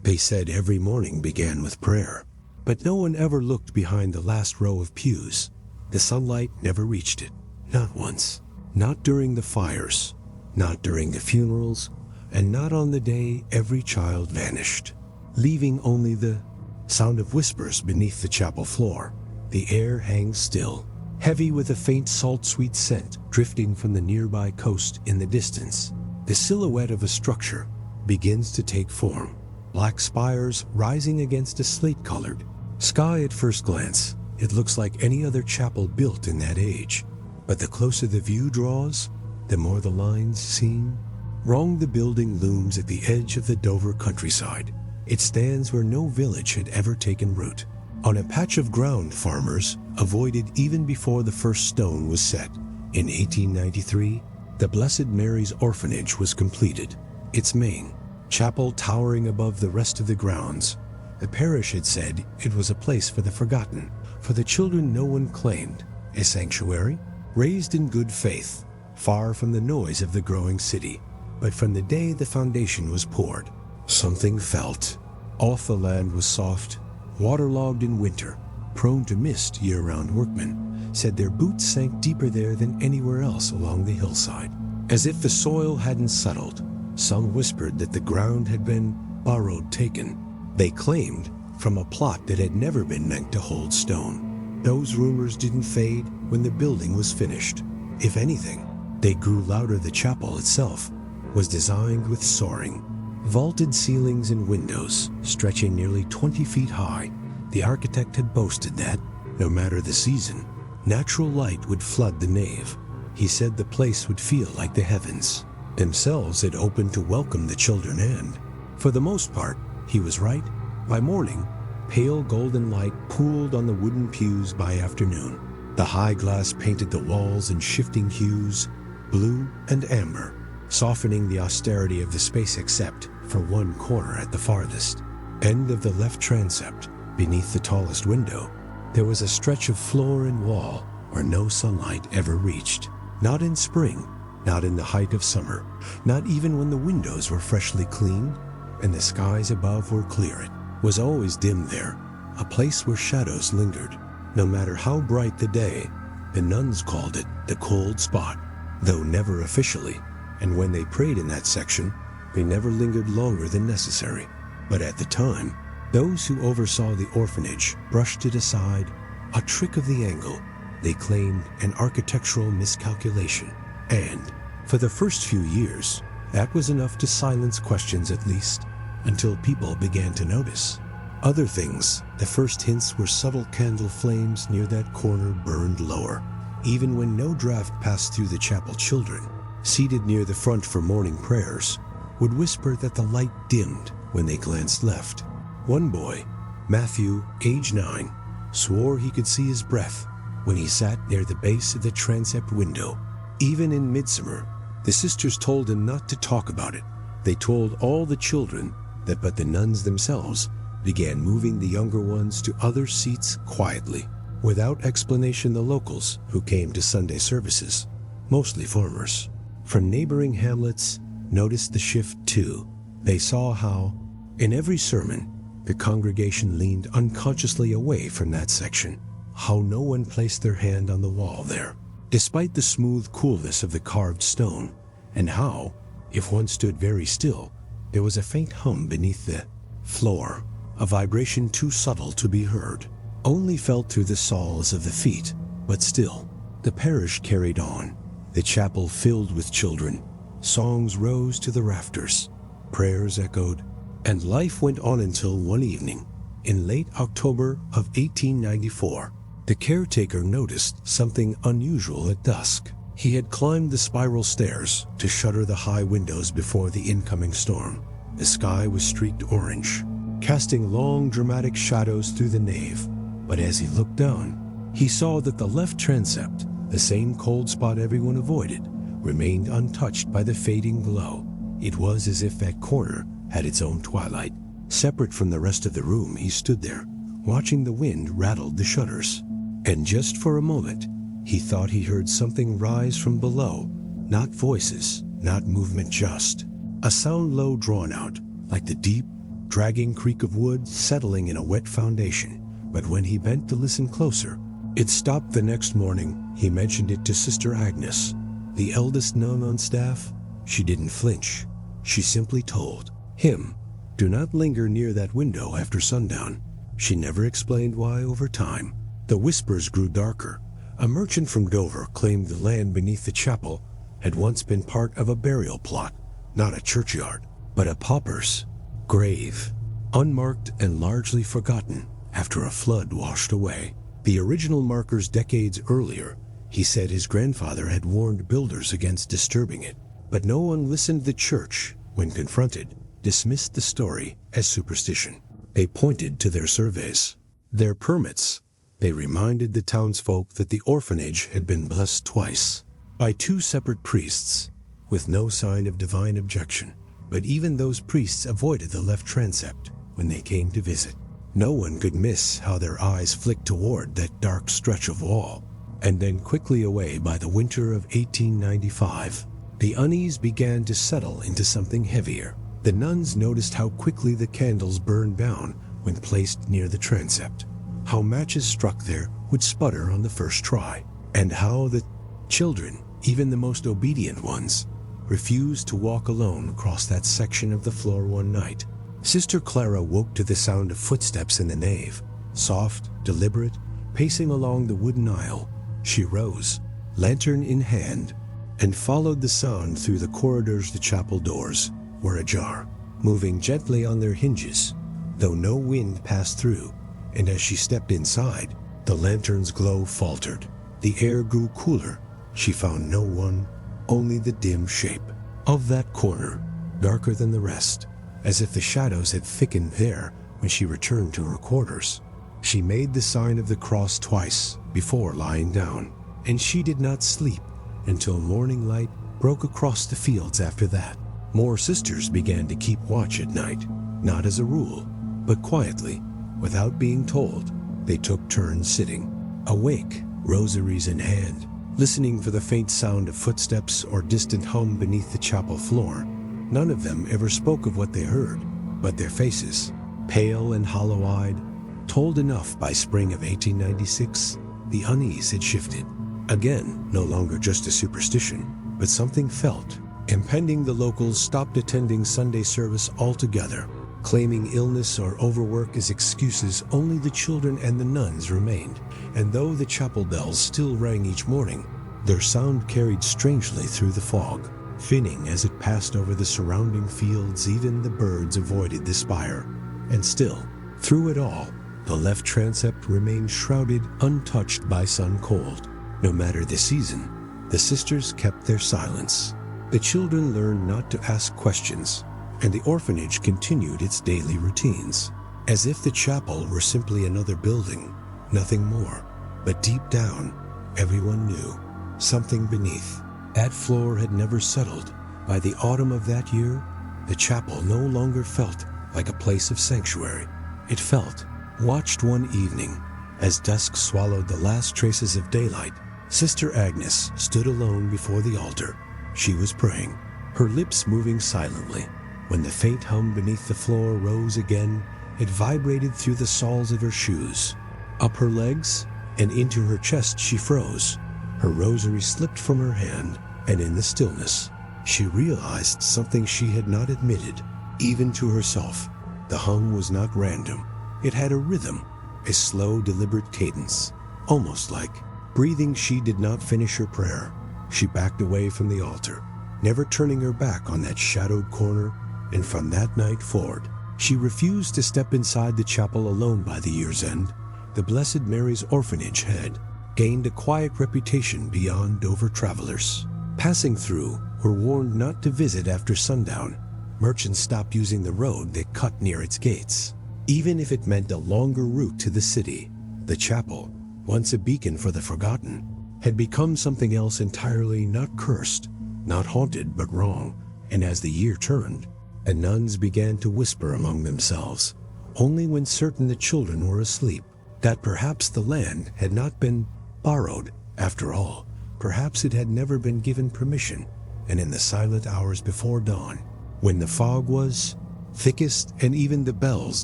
They said every morning began with prayer, but no one ever looked behind the last row of pews. The sunlight never reached it, not once, not during the fires, not during the funerals, and not on the day every child vanished, leaving only the sound of whispers beneath the chapel floor. The air hangs still, heavy with a faint salt-sweet scent drifting from the nearby coast in the distance. The silhouette of a structure begins to take form, black spires rising against a slate-colored sky. At first glance, it looks like any other chapel built in that age, but the closer the view draws, the more the lines seem wrong. The building looms at the edge of the Dover countryside. It stands where no village had ever taken root, on a patch of ground farmers avoided even before the first stone was set. In 1893, the Blessed Mary's Orphanage was completed, its main chapel towering above the rest of the grounds. The parish had said it was a place for the forgotten, for the children no one claimed, a sanctuary raised in good faith, far from the noise of the growing city. But from the day the foundation was poured, something felt off. The land was soft, waterlogged in winter, prone to mist. Year-round workmen said their boots sank deeper there than anywhere else along the hillside. As if the soil hadn't settled, some whispered that the ground had been borrowed, taken, they claimed, from a plot that had never been meant to hold stone. Those rumors didn't fade when the building was finished. If anything, they grew louder. The chapel itself was designed with soaring, vaulted ceilings and windows stretching nearly 20 feet high. The architect had boasted that, no matter the season, natural light would flood the nave. He said the place would feel like the heavens themselves had opened to welcome the children, and, for the most part, he was right. By morning, pale golden light pooled on the wooden pews. By afternoon, the high glass painted the walls in shifting hues, blue and amber, softening the austerity of the space except for one corner at the farthest end of the left transept. Beneath the tallest window, there was a stretch of floor and wall where no sunlight ever reached. Not in spring, not in the height of summer, not even when the windows were freshly cleaned and the skies above were clear. It was always dim there, a place where shadows lingered. No matter how bright the day, the nuns called it the cold spot, though never officially, and when they prayed in that section, they never lingered longer than necessary. But at the time, those who oversaw the orphanage brushed it aside, a trick of the angle, they claimed an architectural miscalculation. And, for the first few years, that was enough to silence questions, at least, until people began to notice other things. The first hints were subtle candle flames near that corner burned lower. Even when no draft passed through the chapel, children, seated near the front for morning prayers, would whisper that the light dimmed when they glanced left. One boy, Matthew, age 9, swore he could see his breath when he sat near the base of the transept window. Even in midsummer, the sisters told him not to talk about it. They told all the children that, but the nuns themselves began moving the younger ones to other seats quietly. Without explanation, the locals who came to Sunday services, mostly farmers from neighboring hamlets, noticed the shift too. They saw how, in every sermon, the congregation leaned unconsciously away from that section, how no one placed their hand on the wall there, despite the smooth coolness of the carved stone, and how, if one stood very still, there was a faint hum beneath the floor, a vibration too subtle to be heard, only felt through the soles of the feet. But still, the parish carried on, the chapel filled with children. Songs rose to the rafters, prayers echoed, and life went on until one evening, in late October of 1894, the caretaker noticed something unusual at dusk. He had climbed the spiral stairs to shutter the high windows before the incoming storm. The sky was streaked orange, casting long dramatic shadows through the nave. But as he looked down, he saw that the left transept, the same cold spot everyone avoided, remained untouched by the fading glow. It was as if that corner had its own twilight. Separate from the rest of the room, he stood there, watching the wind rattle the shutters. And just for a moment, he thought he heard something rise from below. Not voices, not movement, just a sound low drawn out, like the deep, dragging creak of wood settling in a wet foundation. But when he bent to listen closer, it stopped. The next morning, he mentioned it to Sister Agnes, the eldest nun on staff. She didn't flinch. She simply told him, "Do not linger near that window after sundown." She never explained why. Over time, the whispers grew darker. A merchant from Dover claimed the land beneath the chapel had once been part of a burial plot, not a churchyard, but a pauper's grave, unmarked and largely forgotten after a flood washed away the original markers decades earlier. He said his grandfather had warned builders against disturbing it, but no one listened. The church, when confronted, dismissed the story as superstition. They pointed to their surveys, their permits. They reminded the townsfolk that the orphanage had been blessed twice by two separate priests, with no sign of divine objection. But even those priests avoided the left transept when they came to visit. No one could miss how their eyes flicked toward that dark stretch of wall, and then quickly away. By the winter of 1895, the unease began to settle into something heavier. The nuns noticed how quickly the candles burned down when placed near the transept, how matches struck there would sputter on the first try, and how the children, even the most obedient ones, refused to walk alone across that section of the floor one night. Sister Clara woke to the sound of footsteps in the nave, soft, deliberate, pacing along the wooden aisle. She rose, lantern in hand, and followed the sound through the corridors. The chapel doors were ajar, moving gently on their hinges, though no wind passed through, and as she stepped inside, the lantern's glow faltered. The air grew cooler. She found no one, only the dim shape of that corner, darker than the rest, as if the shadows had thickened there when she returned to her quarters. She made the sign of the cross twice before lying down, and she did not sleep until morning light broke across the fields. After that, more sisters began to keep watch at night, not as a rule, but quietly, without being told. They took turns sitting, awake, rosaries in hand, listening for the faint sound of footsteps or distant hum beneath the chapel floor. None of them ever spoke of what they heard, but their faces, pale and hollow-eyed, told enough. By spring of 1896, the unease had shifted. Again, no longer just a superstition, but something felt impending. The locals stopped attending Sunday service altogether, claiming illness or overwork as excuses. Only the children and the nuns remained, and though the chapel bells still rang each morning, their sound carried strangely through the fog, thinning as it passed over the surrounding fields. Even the birds avoided the spire, and still, through it all, the left transept remained shrouded, untouched by sun cold. No matter the season, the sisters kept their silence. The children learned not to ask questions, and the orphanage continued its daily routines, as if the chapel were simply another building, nothing more. But deep down, everyone knew something beneath. That floor had never settled. By the autumn of that year, the chapel no longer felt like a place of sanctuary. It felt watched. One evening, as dusk swallowed the last traces of daylight, Sister Agnes stood alone before the altar. She was praying, her lips moving silently. When the faint hum beneath the floor rose again, it vibrated through the soles of her shoes, up her legs, and into her chest. She froze. Her rosary slipped from her hand, and in the stillness, she realized something she had not admitted, even to herself. The hum was not random. It had a rhythm, a slow, deliberate cadence, almost like breathing. She did not finish her prayer. She backed away from the altar, never turning her back on that shadowed corner, and from that night forward, she refused to step inside the chapel alone. By the year's end, the Blessed Mary's Orphanage had gained a quiet reputation beyond Dover travelers. Passing through were warned not to visit after sundown. Merchants stopped using the road they cut near its gates, even if it meant a longer route to the city. The chapel, once a beacon for the forgotten, had become something else entirely. Not cursed, not haunted, but wrong. And as the year turned, the nuns began to whisper among themselves, only when certain the children were asleep, that perhaps the land had not been borrowed after all. Perhaps it had never been given permission. And in the silent hours before dawn, when the fog was thickest, and even the bells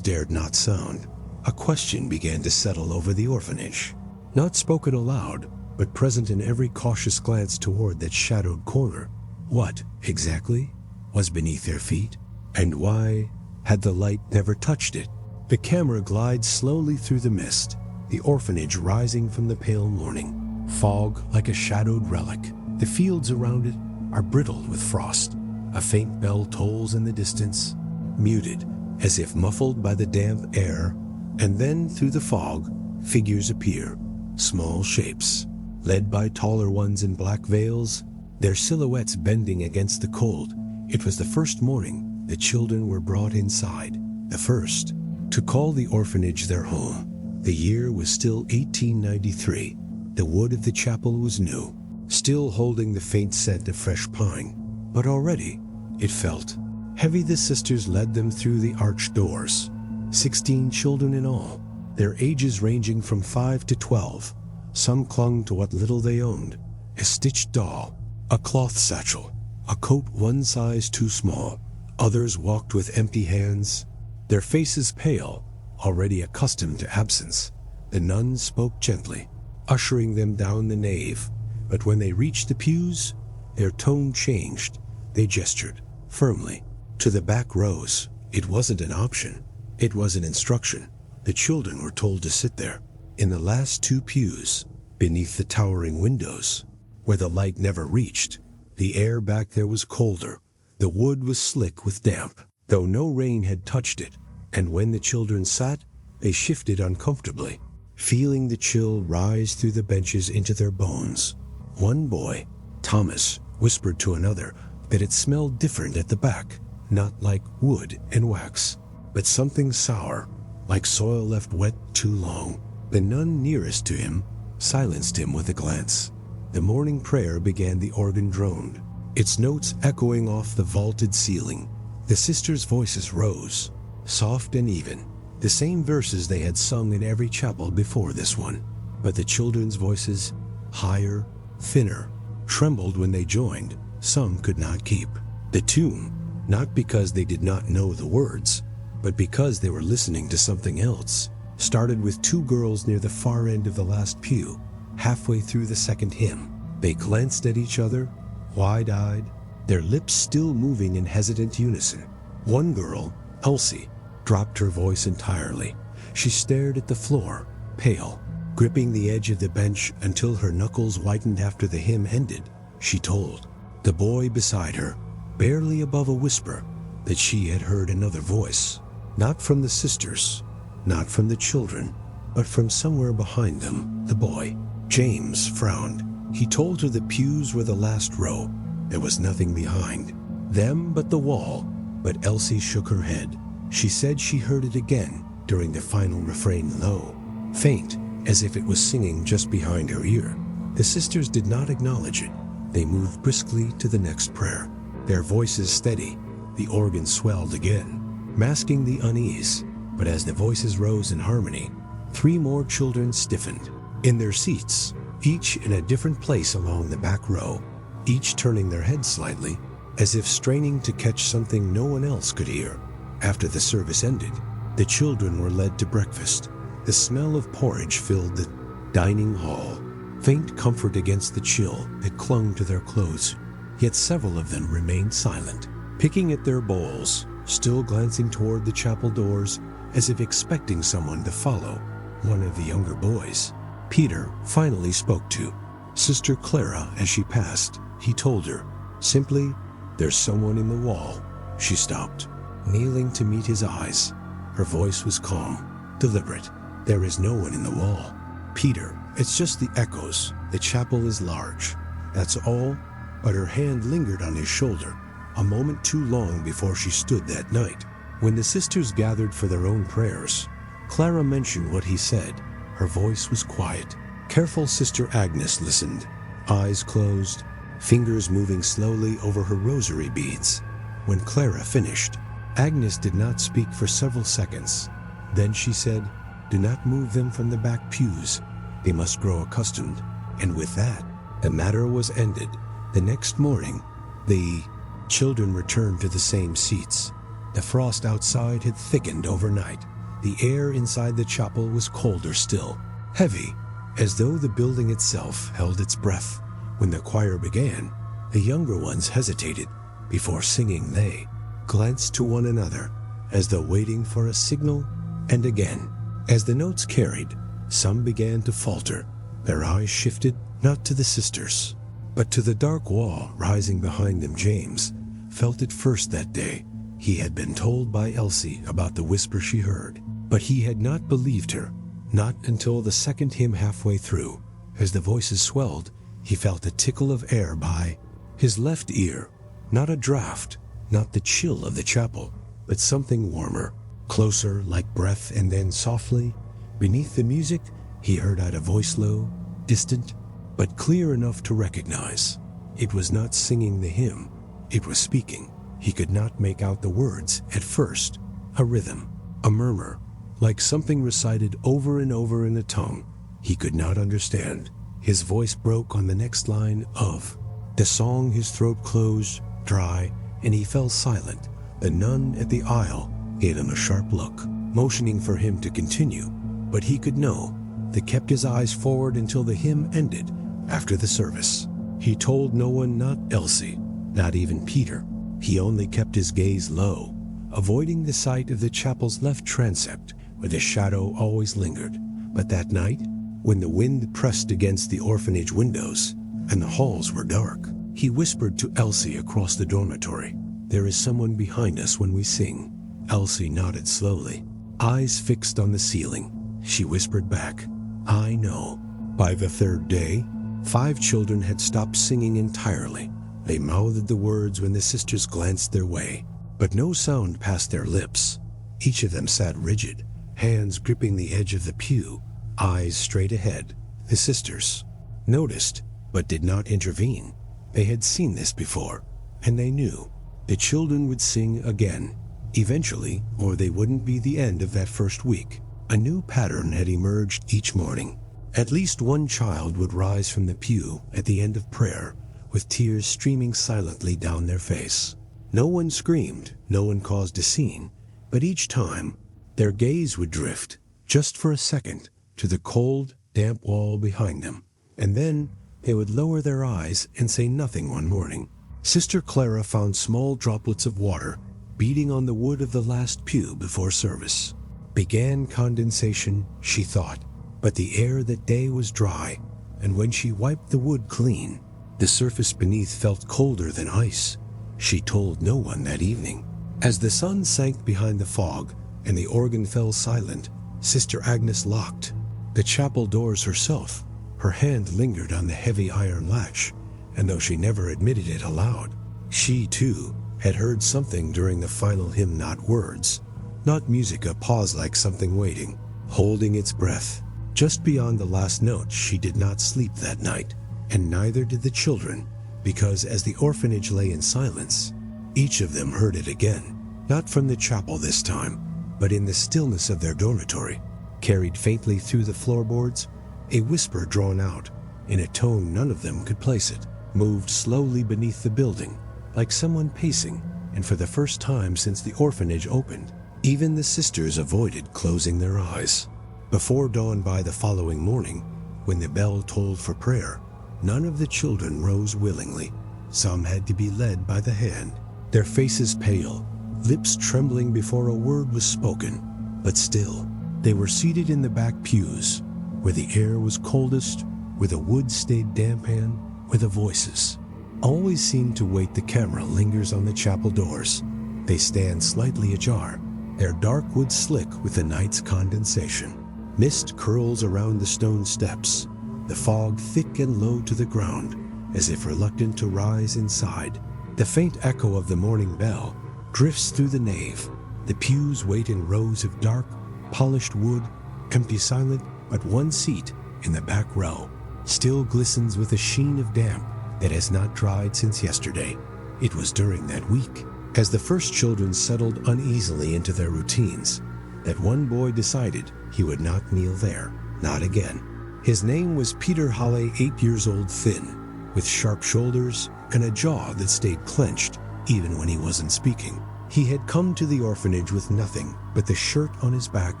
dared not sound. A question began to settle over the orphanage, not spoken aloud, but present in every cautious glance toward that shadowed corner. What, exactly, was beneath their feet? And why had the light never touched it? The camera glides slowly through the mist, the orphanage rising from the pale morning. Fog like a shadowed relic. The fields around it are brittle with frost. A faint bell tolls in the distance, muted, as if muffled by the damp air. And then, through the fog, figures appear, small shapes, led by taller ones in black veils, their silhouettes bending against the cold. It was the first morning the children were brought inside, the first to call the orphanage their home. The year was still 1893. The wood of the chapel was new, still holding the faint scent of fresh pine, but already it felt heavy. The sisters led them through the arched doors. 16 children in all, their ages ranging from 5 to 12. Some clung to what little they owned, a stitched doll, a cloth satchel, a coat one size too small. Others walked with empty hands, their faces pale, already accustomed to absence. The nuns spoke gently, ushering them down the nave, but when they reached the pews, their tone changed. They gestured, firmly, to the back rows. It wasn't an option. It was an instruction. The children were told to sit there, in the last 2 pews, beneath the towering windows, where the light never reached. The air back there was colder. The wood was slick with damp, though no rain had touched it, and when the children sat, they shifted uncomfortably, feeling the chill rise through the benches into their bones. One boy, Thomas, whispered to another that it smelled different at the back, not like wood and wax, but something sour, like soil left wet too long. The nun nearest to him silenced him with a glance. The morning prayer began. The organ droned, its notes echoing off the vaulted ceiling. The sisters' voices rose, soft and even, the same verses they had sung in every chapel before this one. But the children's voices, higher, thinner, trembled when they joined. Some could not keep the tune, not because they did not know the words, but because they were listening to something else. Started with 2 girls near the far end of the last pew. Halfway through the second hymn, they glanced at each other, wide-eyed, their lips still moving in hesitant unison. One girl, Elsie, dropped her voice entirely. She stared at the floor, pale, gripping the edge of the bench until her knuckles whitened. After the hymn ended, she told the boy beside her, barely above a whisper, that she had heard another voice. Not from the sisters, not from the children, but from somewhere behind them. The boy, James, frowned. He told her the pews were the last row. There was nothing behind them but the wall. But Elsie shook her head. She said she heard it again during the final refrain, low, faint, as if it was singing just behind her ear. The sisters did not acknowledge it. They moved briskly to the next prayer, their voices steady. The organ swelled again, masking the unease. But as the voices rose in harmony, 3 more children stiffened in their seats, each in a different place along the back row, each turning their heads slightly, as if straining to catch something no one else could hear. After the service ended, the children were led to breakfast. The smell of porridge filled the dining hall, faint comfort against the chill that clung to their clothes. Yet several of them remained silent, picking at their bowls, still glancing toward the chapel doors as if expecting someone to follow. One of the younger boys, Peter, finally spoke to Sister Clara as she passed. He told her, simply, "There's someone in the wall." She stopped, kneeling to meet his eyes. Her voice was calm, deliberate. "There is no one in the wall, Peter. It's just the echoes. The chapel is large. That's all." But her hand lingered on his shoulder, a moment too long before she stood that night. When the sisters gathered for their own prayers, Clara mentioned what he said. Her voice was quiet. Careful Sister Agnes listened, eyes closed, fingers moving slowly over her rosary beads. When Clara finished, Agnes did not speak for several seconds. Then she said, "Do not move them from the back pews. They must grow accustomed." And with that, the matter was ended. The next morning, the children returned to the same seats. The frost outside had thickened overnight. The air inside the chapel was colder still, heavy, as though the building itself held its breath. When the choir began, the younger ones hesitated. Before singing, they glanced to one another, as though waiting for a signal, and again. As the notes carried, some began to falter. Their eyes shifted not to the sisters, but to the dark wall rising behind them. James felt it first that day. He had been told by Elsie about the whisper she heard, but he had not believed her, not until the second hymn halfway through. As the voices swelled, he felt a tickle of air by his left ear, not a draft, not the chill of the chapel, but something warmer, closer like breath, and then softly, beneath the music, he heard out a voice low, distant, but clear enough to recognize. It was not singing the hymn, it was speaking. He could not make out the words at first. A rhythm, a murmur, like something recited over and over in a tongue he could not understand. His voice broke on the next line of the song. His throat closed, dry, and he fell silent. The nun at the aisle gave him a sharp look, motioning for him to continue, but he could know. They kept his eyes forward until the hymn ended after the service. He told no one, not Elsie, not even Peter. He only kept his gaze low, avoiding the sight of the chapel's left transept, where the shadow always lingered. But that night, when the wind pressed against the orphanage windows and the halls were dark, he whispered to Elsie across the dormitory, "There is someone behind us when we sing." Elsie nodded slowly, eyes fixed on the ceiling. She whispered back, "I know." By the third day, 5 children had stopped singing entirely. They mouthed the words when the sisters glanced their way, but no sound passed their lips. Each of them sat rigid, hands gripping the edge of the pew, eyes straight ahead. The sisters noticed, but did not intervene. They had seen this before, and they knew. The children would sing again, eventually, or they wouldn't be the end of that first week. A new pattern had emerged each morning. At least one child would rise from the pew at the end of prayer, with tears streaming silently down their face. No one screamed, no one caused a scene, but each time, their gaze would drift, just for a second, to the cold, damp wall behind them, and then they would lower their eyes and say nothing. One morning, Sister Clara found small droplets of water beating on the wood of the last pew before service. Began condensation, she thought, but the air that day was dry, and when she wiped the wood clean, the surface beneath felt colder than ice. She told no one that evening. As the sun sank behind the fog and the organ fell silent, Sister Agnes locked the chapel doors herself. Her hand lingered on the heavy iron latch, and though she never admitted it aloud, she too had heard something during the final hymn. Not words, not music, a pause like something waiting, holding its breath. Just beyond the last note, she did not sleep that night, and neither did the children, because as the orphanage lay in silence, each of them heard it again, not from the chapel this time, but in the stillness of their dormitory, carried faintly through the floorboards, a whisper drawn out, in a tone none of them could place it, moved slowly beneath the building, like someone pacing, and for the first time since the orphanage opened, even the sisters avoided closing their eyes. Before dawn by the following morning, when the bell tolled for prayer, none of the children rose willingly. Some had to be led by the hand, their faces pale, lips trembling before a word was spoken. But still, they were seated in the back pews, where the air was coldest, where the wood stayed damp, and where the voices always seem to wait. The camera lingers on the chapel doors. They stand slightly ajar, their dark wood slick with the night's condensation. Mist curls around the stone steps, the fog thick and low to the ground, as if reluctant to rise inside. The faint echo of the morning bell drifts through the nave. The pews wait in rows of dark, polished wood, empty, silent, but one seat in the back row still glistens with a sheen of damp that has not dried since yesterday. It was during that week, as the first children settled uneasily into their routines, that one boy decided he would not kneel there, not again. His name was Peter Halle, 8 years old, thin, with sharp shoulders and a jaw that stayed clenched even when he wasn't speaking. He had come to the orphanage with nothing but the shirt on his back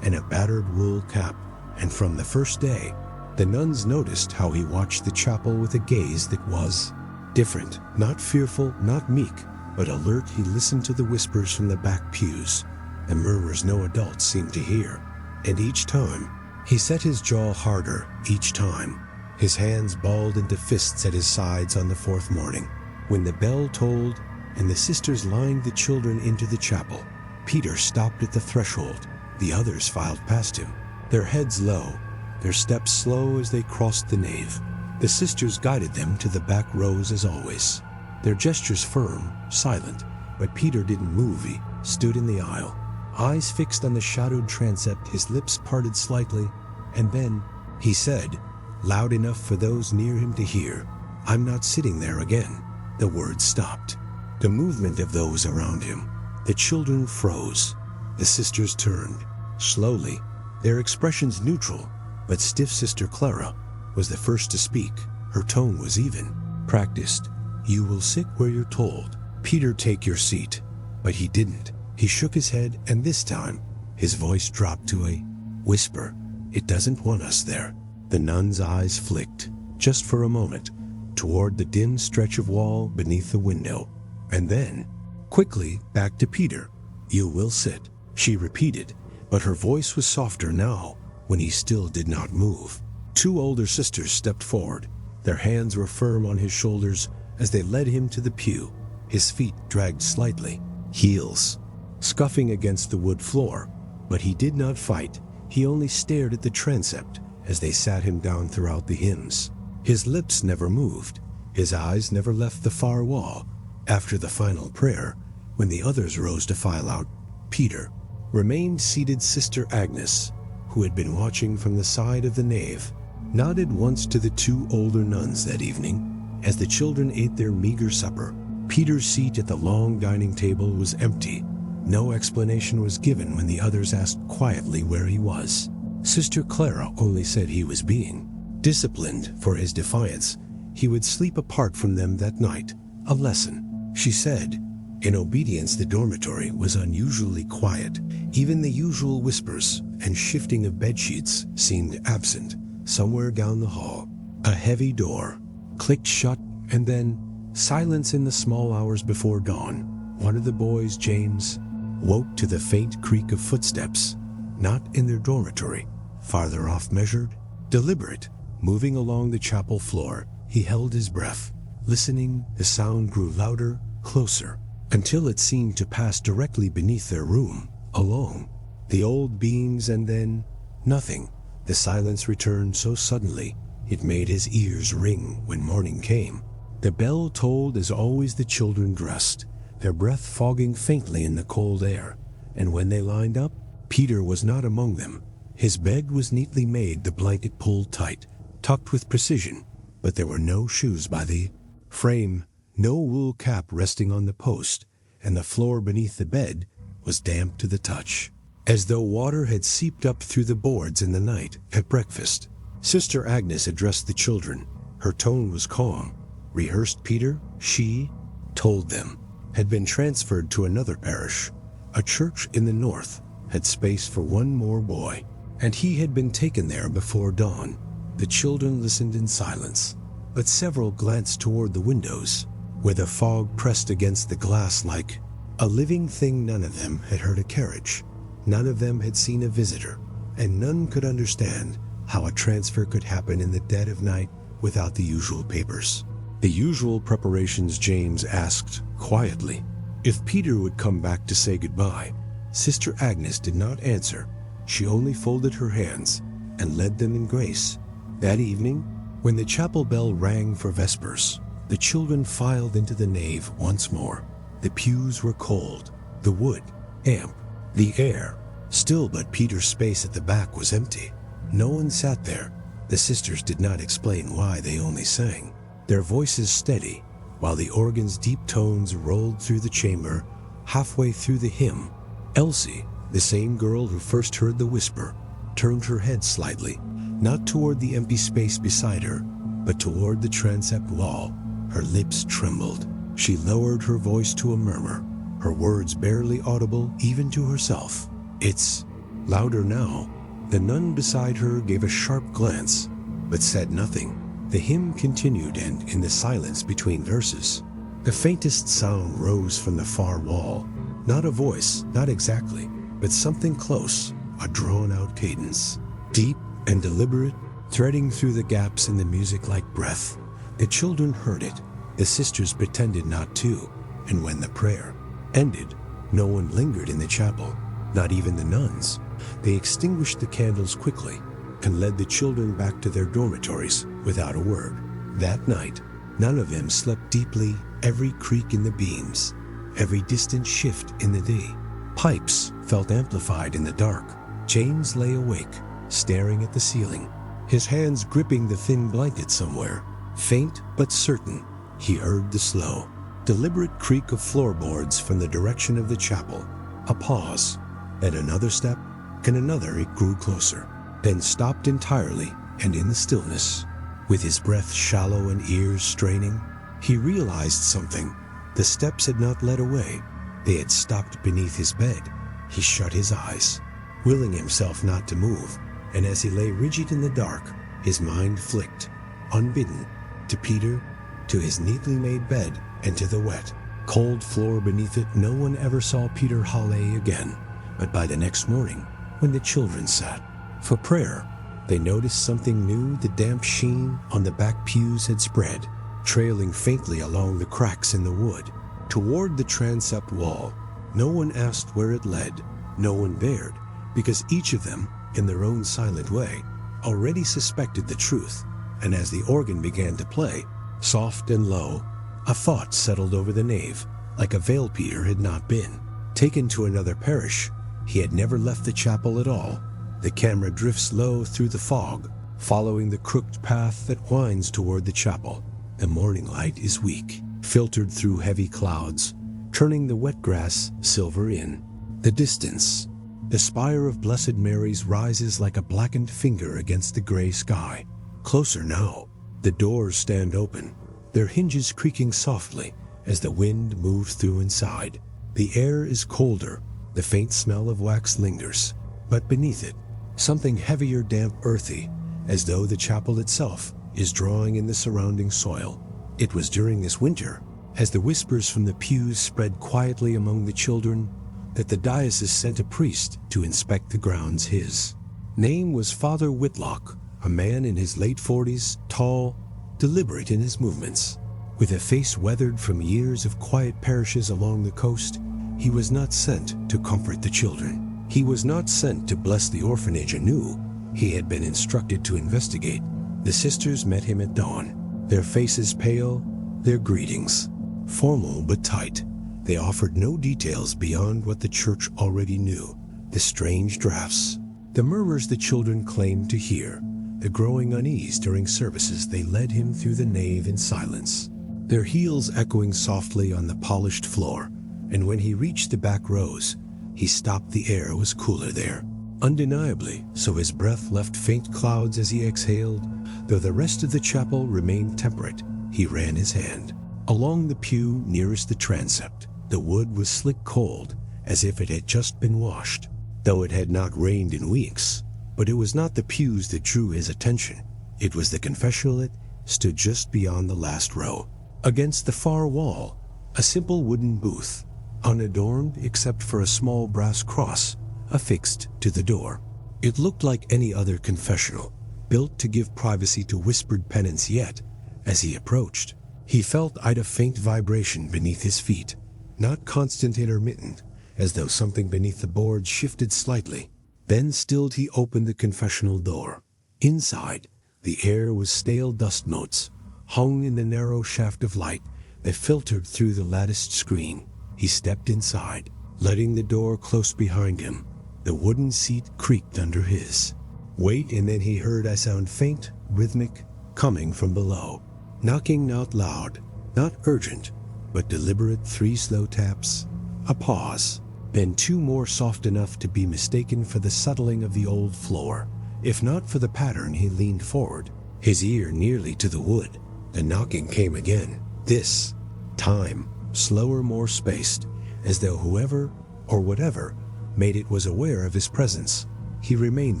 and a battered wool cap, and from the first day, the nuns noticed how he watched the chapel with a gaze that was different, not fearful, not meek, but alert. He listened to the whispers from the back pews, and murmurs no adult seemed to hear. And each time, he set his jaw harder, each time, his hands balled into fists at his sides on the fourth morning. When the bell tolled and the sisters lined the children into the chapel, Peter stopped at the threshold. The others filed past him, their heads low, their steps slow as they crossed the nave. The sisters guided them to the back rows as always, their gestures firm, silent, but Peter didn't move. He stood in the aisle, eyes fixed on the shadowed transept, his lips parted slightly, and then he said, loud enough for those near him to hear, "I'm not sitting there again." The words stopped. The movement of those around him. The children froze. The sisters turned, slowly, their expressions neutral, but stiff. Sister Clara was the first to speak. Her tone was even, practiced. "You will sit where you're told. Peter, take your seat." But he didn't. He shook his head, and this time, his voice dropped to a whisper. "It doesn't want us there." The nun's eyes flicked, just for a moment, toward the dim stretch of wall beneath the window, and then, quickly, back to Peter. "You will sit," she repeated, but her voice was softer now, when he still did not move. Two older sisters stepped forward. Their hands were firm on his shoulders as they led him to the pew. His feet dragged slightly, heels scuffing against the wood floor, but he did not fight. He only stared at the transept as they sat him down throughout the hymns. His lips never moved. His eyes never left the far wall. After the final prayer, when the others rose to file out, Peter remained seated. Sister Agnes, who had been watching from the side of the nave, nodded once to the two older nuns that evening. As the children ate their meager supper, Peter's seat at the long dining table was empty. No explanation was given when the others asked quietly where he was. Sister Clara only said he was being disciplined for his defiance. He would sleep apart from them that night. A lesson, she said. In obedience, the dormitory was unusually quiet. Even the usual whispers and shifting of bedsheets seemed absent. Somewhere down the hall, a heavy door clicked shut, and then silence in the small hours before dawn. One of the boys, James, woke to the faint creak of footsteps, not in their dormitory, farther off, measured, deliberate, moving along the chapel floor. He held his breath, listening. The sound grew louder, closer, until it seemed to pass directly beneath their room, along the old beams, and then nothing. The silence returned so suddenly, it made his ears ring when morning came. The bell tolled as always. The children dressed, their breath fogging faintly in the cold air, and when they lined up, Peter was not among them. His bed was neatly made, the blanket pulled tight, tucked with precision, but there were no shoes by the frame, no wool cap resting on the post, and the floor beneath the bed was damp to the touch, as though water had seeped up through the boards in the night. At breakfast, Sister Agnes addressed the children. Her tone was calm. Rehearsed Peter, she told them, had been transferred to another parish. A church in the north had space for one more boy, and he had been taken there before dawn. The children listened in silence, but several glanced toward the windows, where the fog pressed against the glass like a living thing. None of them had heard a carriage. None of them had seen a visitor, and none could understand how a transfer could happen in the dead of night without the usual papers, the usual preparations. James asked quietly if Peter would come back to say goodbye. Sister Agnes did not answer. She only folded her hands and led them in grace. That evening, when the chapel bell rang for vespers, the children filed into the nave once more. The pews were cold, the wood damp, the air still, but Peter's space at the back was empty. No one sat there. The sisters did not explain why. They only sang, their voices steady, while the organ's deep tones rolled through the chamber. Halfway through the hymn, Elsie, the same girl who first heard the whisper, turned her head slightly, not toward the empty space beside her, but toward the transept wall. Her lips trembled. She lowered her voice to a murmur. her words barely audible even to herself. "It's louder now." The nun beside her gave a sharp glance, but said nothing. The hymn continued, and in the silence between verses, the faintest sound rose from the far wall. Not a voice, not exactly, but something close, a drawn-out cadence, deep and deliberate, threading through the gaps in the music like breath. The children heard it. The sisters pretended not to, and when the prayer ended, no one lingered in the chapel, not even the nuns. They extinguished the candles quickly and led the children back to their dormitories without a word. That night, none of them slept deeply. Every creak in the beams, every distant shift in the day, pipes felt amplified in the dark. James lay awake, staring at the ceiling, his hands gripping the thin blanket somewhere. Faint but certain, he heard the slow, deliberate creak of floorboards from the direction of the chapel. A pause. At another step, and another. It grew closer, then stopped entirely, and in the stillness, with his breath shallow and ears straining, he realized something. The steps had not led away. They had stopped beneath his bed. He shut his eyes, willing himself not to move, and as he lay rigid in the dark, his mind flicked, unbidden, to Peter, to his neatly made bed, and to the wet, cold floor beneath it. No one ever saw Peter Halley again, but by the next morning, when the children sat for prayer, they noticed something new. The damp sheen on the back pews had spread, trailing faintly along the cracks in the wood, toward the transept wall. No one asked where it led, no one dared, because each of them, in their own silent way, already suspected the truth. And as the organ began to play, soft and low, a thought settled over the nave, like a veil Peter had not been. Taken to another parish, he had never left the chapel at all. The camera drifts low through the fog, following the crooked path that winds toward the chapel. The morning light is weak, filtered through heavy clouds, turning the wet grass silver in the distance. The spire of Blessed Mary's rises like a blackened finger against the gray sky. Closer now, the doors stand open, their hinges creaking softly as the wind moves through inside. The air is colder, the faint smell of wax lingers, but beneath it, something heavier, damp, earthy, as though the chapel itself is drawing in the surrounding soil. It was during this winter, as the whispers from the pews spread quietly among the children, that the diocese sent a priest to inspect the grounds. His name was Father Whitlock, a man in his late 40s, tall, deliberate in his movements. With a face weathered from years of quiet parishes along the coast, he was not sent to comfort the children. He was not sent to bless the orphanage anew. He had been instructed to investigate. The sisters met him at dawn, their faces pale, their greetings formal but tight. They offered no details beyond what the church already knew: the strange drafts, the murmurs the children claimed to hear, the growing unease during services. They led him through the nave in silence, their heels echoing softly on the polished floor, and when he reached the back rows, he stopped. The air was cooler there, undeniably, so his breath left faint clouds as he exhaled. Though the rest of the chapel remained temperate, he ran his hand along the pew nearest the transept. The wood was slick cold, as if it had just been washed, though it had not rained in weeks. But it was not the pews that drew his attention. It was the confessional that stood just beyond the last row. Against the far wall, a simple wooden booth, unadorned except for a small brass cross affixed to the door. It looked like any other confessional, built to give privacy to whispered penance. Yet, as he approached, he felt a faint vibration beneath his feet, not constant, intermittent, as though something beneath the boards shifted slightly. Then stilled, he opened the confessional door. Inside, the air was stale dust motes, hung in the narrow shaft of light that filtered through the latticed screen. He stepped inside, letting the door close behind him. The wooden seat creaked under his weight, and then he heard a sound, faint, rhythmic, coming from below. Knocking, not loud, not urgent, but deliberate. 3 slow taps, a pause, then 2 more, soft enough to be mistaken for the settling of the old floor. If not for the pattern, he leaned forward, his ear nearly to the wood. The knocking came again, this time slower, more spaced, as though whoever or whatever made it was aware of his presence. He remained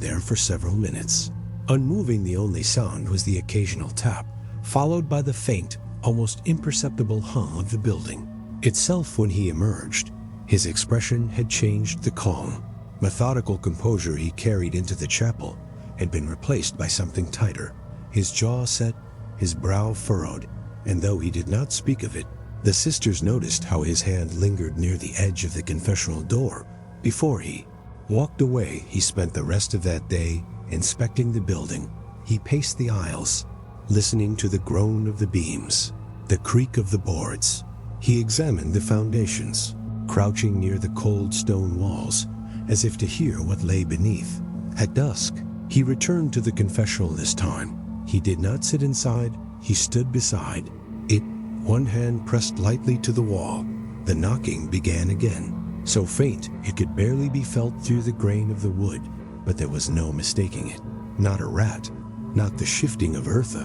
there for several minutes. Unmoving, the only sound was the occasional tap, followed by the faint, almost imperceptible hum of the building itself. When he emerged, his expression had changed. The calm, methodical composure he carried into the chapel had been replaced by something tighter. His jaw set, his brow furrowed, and though he did not speak of it, the sisters noticed how his hand lingered near the edge of the confessional door before he walked away. He spent the rest of that day inspecting the building. He paced the aisles, listening to the groan of the beams, the creak of the boards. He examined the foundations, crouching near the cold stone walls, as if to hear what lay beneath. At dusk, he returned to the confessional. This time, he did not sit inside, he stood beside it, one hand pressed lightly to the wall. The knocking began again, so faint it could barely be felt through the grain of the wood, but there was no mistaking it. Not a rat, not the shifting of earth.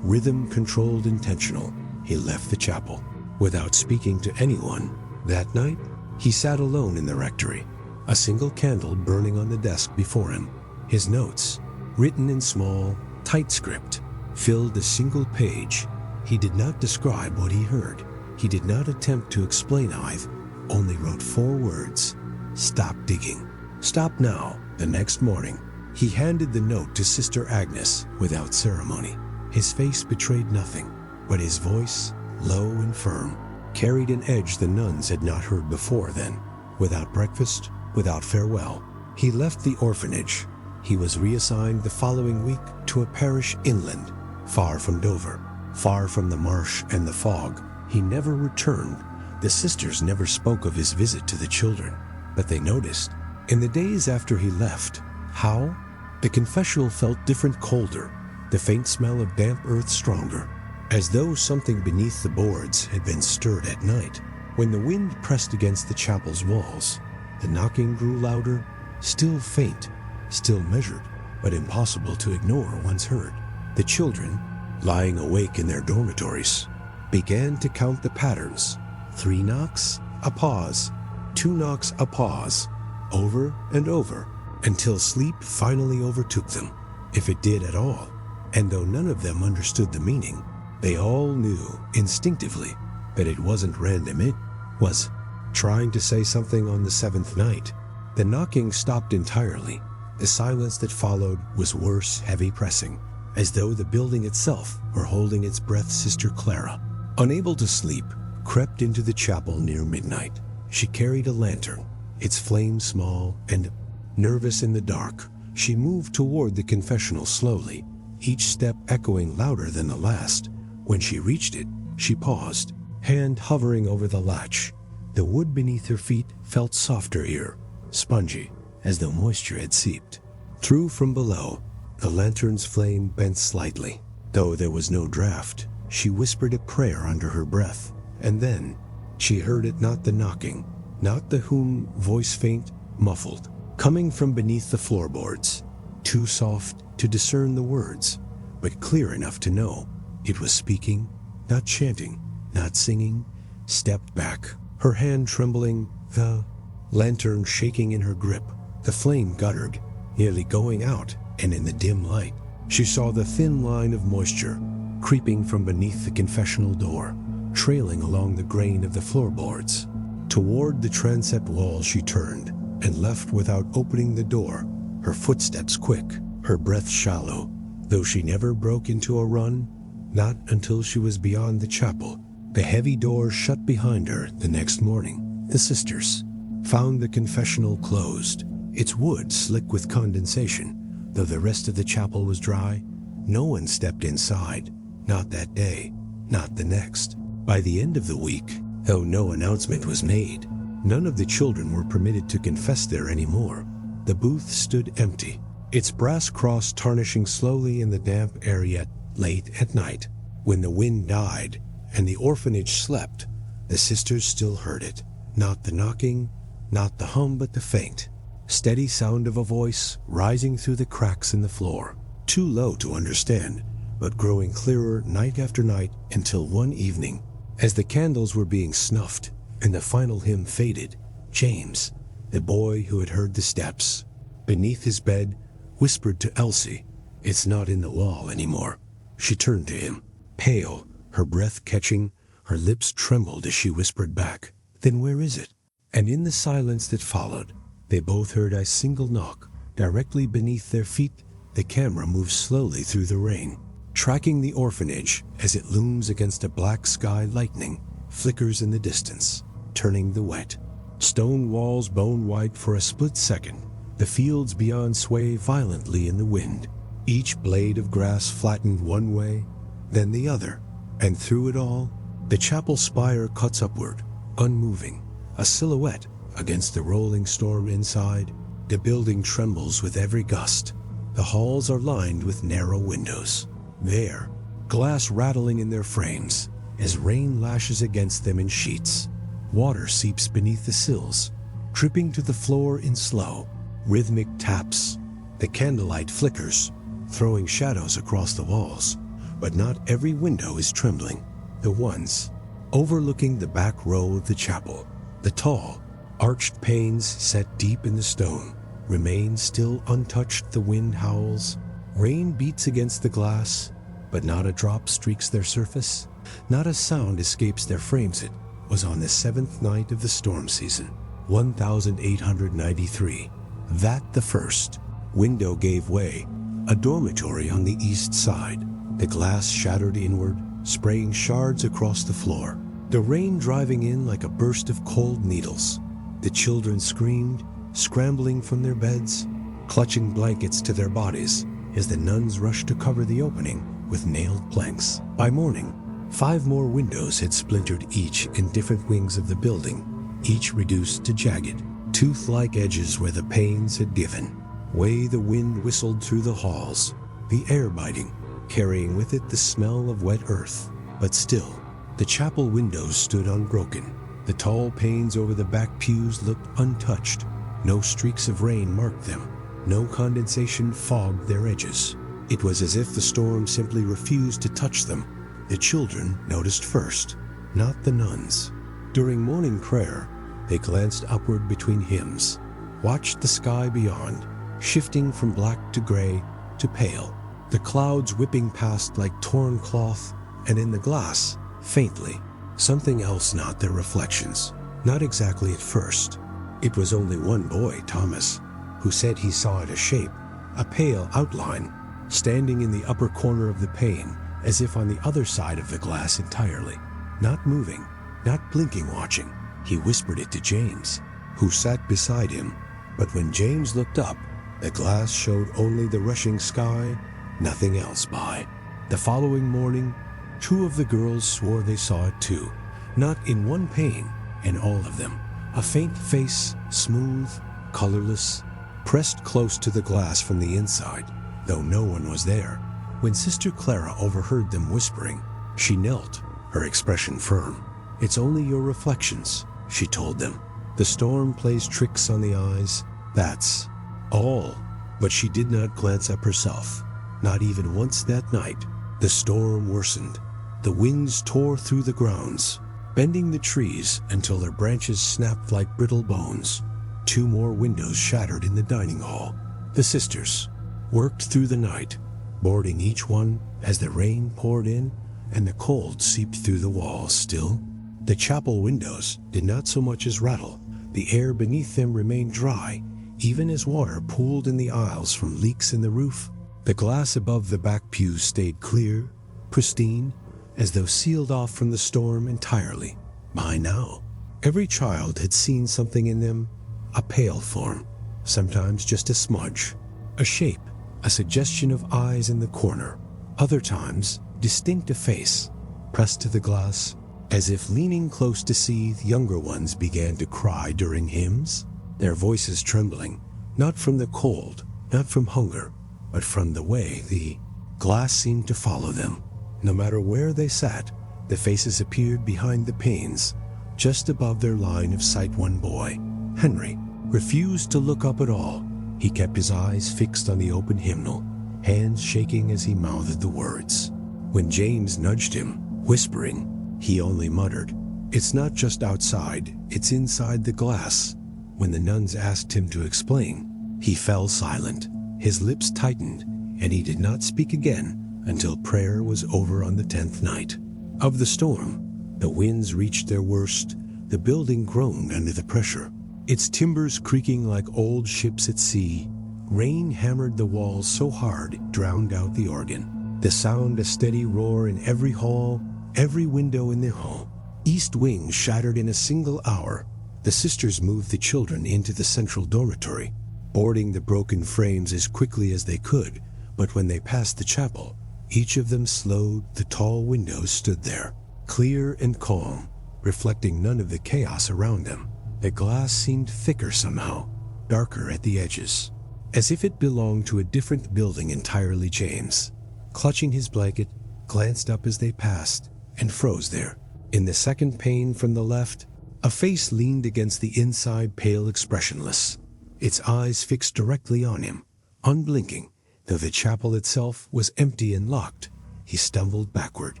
Rhythm controlled, intentional. He left the chapel without speaking to anyone. That night, he sat alone in the rectory, a single candle burning on the desk before him. His notes, written in small, tight script, filled a single page. He did not describe what he heard. He did not attempt to explain either, only wrote 4 words: "Stop digging. Stop now." The next morning, he handed the note to Sister Agnes without ceremony. His face betrayed nothing, but his voice, low and firm, carried an edge the nuns had not heard before then. Without breakfast, without farewell, he left the orphanage. He was reassigned the following week to a parish inland, far from Dover, far from the marsh and the fog. He never returned. The sisters never spoke of his visit to the children, but they noticed, in the days after he left, how the confessional felt different, colder, the faint smell of damp earth stronger, as though something beneath the boards had been stirred at night. When the wind pressed against the chapel's walls, the knocking grew louder, still faint, still measured, but impossible to ignore once heard. The children, lying awake in their dormitories, began to count the patterns. 3 knocks, a pause, 2 knocks, a pause, over and over, until sleep finally overtook them, if it did at all. And though none of them understood the meaning, they all knew instinctively that it wasn't random. It was trying to say something. On the 7th night, the knocking stopped entirely. The silence that followed was worse, heavy pressing, as though the building itself were holding its breath. Sister Clara, unable to sleep, crept into the chapel near midnight. She carried a lantern, its flame small, and, nervous in the dark, she moved toward the confessional slowly, each step echoing louder than the last. When she reached it, she paused, hand hovering over the latch. The wood beneath her feet felt softer here, spongy, as though moisture had seeped through from below. The lantern's flame bent slightly. Though there was no draft, she whispered a prayer under her breath, and then she heard it, not the knocking, not the whom voice, faint, muffled, coming from beneath the floorboards, too soft to discern the words, but clear enough to know it was speaking, not chanting, not singing. Stepped back, her hand trembling, the lantern shaking in her grip. The flame guttered, nearly going out, and in the dim light, she saw the thin line of moisture creeping from beneath the confessional door, trailing along the grain of the floorboards. Toward the transept wall she turned, and left without opening the door, her footsteps quick, her breath shallow, though she never broke into a run, not until she was beyond the chapel. The heavy door shut behind her. The next morning, the sisters found the confessional closed, its wood slick with condensation. Though the rest of the chapel was dry, no one stepped inside, not that day, not the next. By the end of the week, though no announcement was made, none of the children were permitted to confess there anymore. The booth stood empty, its brass cross tarnishing slowly in the damp air. Yet late at night, when the wind died and the orphanage slept, the sisters still heard it. Not the knocking, not the hum, but the faint, steady sound of a voice rising through the cracks in the floor, too low to understand, but growing clearer night after night, until one evening, as the candles were being snuffed and the final hymn faded, James, the boy who had heard the steps, beneath his bed, whispered to Elsie, "It's not in the wall anymore." She turned to him, pale, her breath catching, her lips trembled as she whispered back, "Then where is it?" And in the silence that followed, they both heard a single knock. Directly beneath their feet, the camera moves slowly through the rain, tracking the orphanage as it looms against a black sky. Lightning flickers in the distance, turning the wet stone walls bone white for a split second. The fields beyond sway violently in the wind, each blade of grass flattened one way, then the other, and through it all, the chapel spire cuts upward, unmoving, a silhouette against the rolling storm inside. The building trembles with every gust. The halls are lined with narrow windows. There, glass rattling in their frames as rain lashes against them in sheets. Water seeps beneath the sills, dripping to the floor in slow, rhythmic taps. The candlelight flickers, throwing shadows across the walls, but not every window is trembling. The ones overlooking the back row of the chapel, the tall, arched panes set deep in the stone, remain still untouched. The wind howls, rain beats against the glass, but not a drop streaks their surface, not a sound escapes their frames. It was on the 7th night of the storm season, 1893, that the first window gave way, a dormitory on the east side. The glass shattered inward, spraying shards across the floor, the rain driving in like a burst of cold needles. The children screamed, scrambling from their beds, clutching blankets to their bodies as the nuns rushed to cover the opening with nailed planks. By morning, 5 more windows had splintered, each in different wings of the building, each reduced to jagged, tooth-like edges where the panes had given way. The wind whistled through the halls, the air biting, carrying with it the smell of wet earth. But still, the chapel windows stood unbroken. The tall panes over the back pews looked untouched. No streaks of rain marked them. No condensation fogged their edges. It was as if the storm simply refused to touch them. The children noticed first, not the nuns. During morning prayer, they glanced upward between hymns, watched the sky beyond, shifting from black to gray to pale, the clouds whipping past like torn cloth, and in the glass, faintly, something else, not their reflections. Not exactly at first. It was only one boy, Thomas, who said he saw it, a shape, a pale outline, standing in the upper corner of the pane, as if on the other side of the glass entirely, not moving, not blinking, watching. He whispered it to James, who sat beside him, but when James looked up, the glass showed only the rushing sky, nothing else by. The following morning, 2 of the girls swore they saw it too, not in one pane, in all of them. A faint face, smooth, colorless, pressed close to the glass from the inside, though no one was there. When Sister Clara overheard them whispering, she knelt, her expression firm. "It's only your reflections," she told them. "The storm plays tricks on the eyes, that's all." But she did not glance up herself, not even once that night. The storm worsened. The winds tore through the grounds, bending the trees until their branches snapped like brittle bones. 2 more windows shattered in the dining hall. The sisters worked through the night, boarding each one as the rain poured in and the cold seeped through the walls. Still, the chapel windows did not so much as rattle. The air beneath them remained dry, even as water pooled in the aisles from leaks in the roof. The glass above the back pews stayed clear, pristine, as though sealed off from the storm entirely. By now, every child had seen something in them, a pale form, sometimes just a smudge, a shape, a suggestion of eyes in the corner, other times distinct a face, pressed to the glass, as if leaning close to see. The younger ones began to cry during hymns, their voices trembling, not from the cold, not from hunger, but from the way the glass seemed to follow them. No matter where they sat, the faces appeared behind the panes, just above their line of sight. One boy, Henry, refused to look up at all. He kept his eyes fixed on the open hymnal, hands shaking as he mouthed the words. When James nudged him, whispering, he only muttered, It's not just outside, it's inside the glass. When the nuns asked him to explain, he fell silent. His lips tightened, and he did not speak again until prayer was over on the 10th night. Of the storm, the winds reached their worst. The building groaned under the pressure, its timbers creaking like old ships at sea. Rain hammered the walls so hard it drowned out the organ. The sound a steady roar in every hall, every window in the hall. East wing shattered in a single hour. The sisters moved the children into the central dormitory, boarding the broken frames as quickly as they could. But when they passed the chapel, each of them slowed. The tall windows stood there, clear and calm, reflecting none of the chaos around them. The glass seemed thicker somehow, darker at the edges, as if it belonged to a different building entirely. James, clutching his blanket, glanced up as they passed and froze there. In the second pane from the left, a face leaned against the inside, pale, expressionless, its eyes fixed directly on him, unblinking, though the chapel itself was empty and locked. He stumbled backward,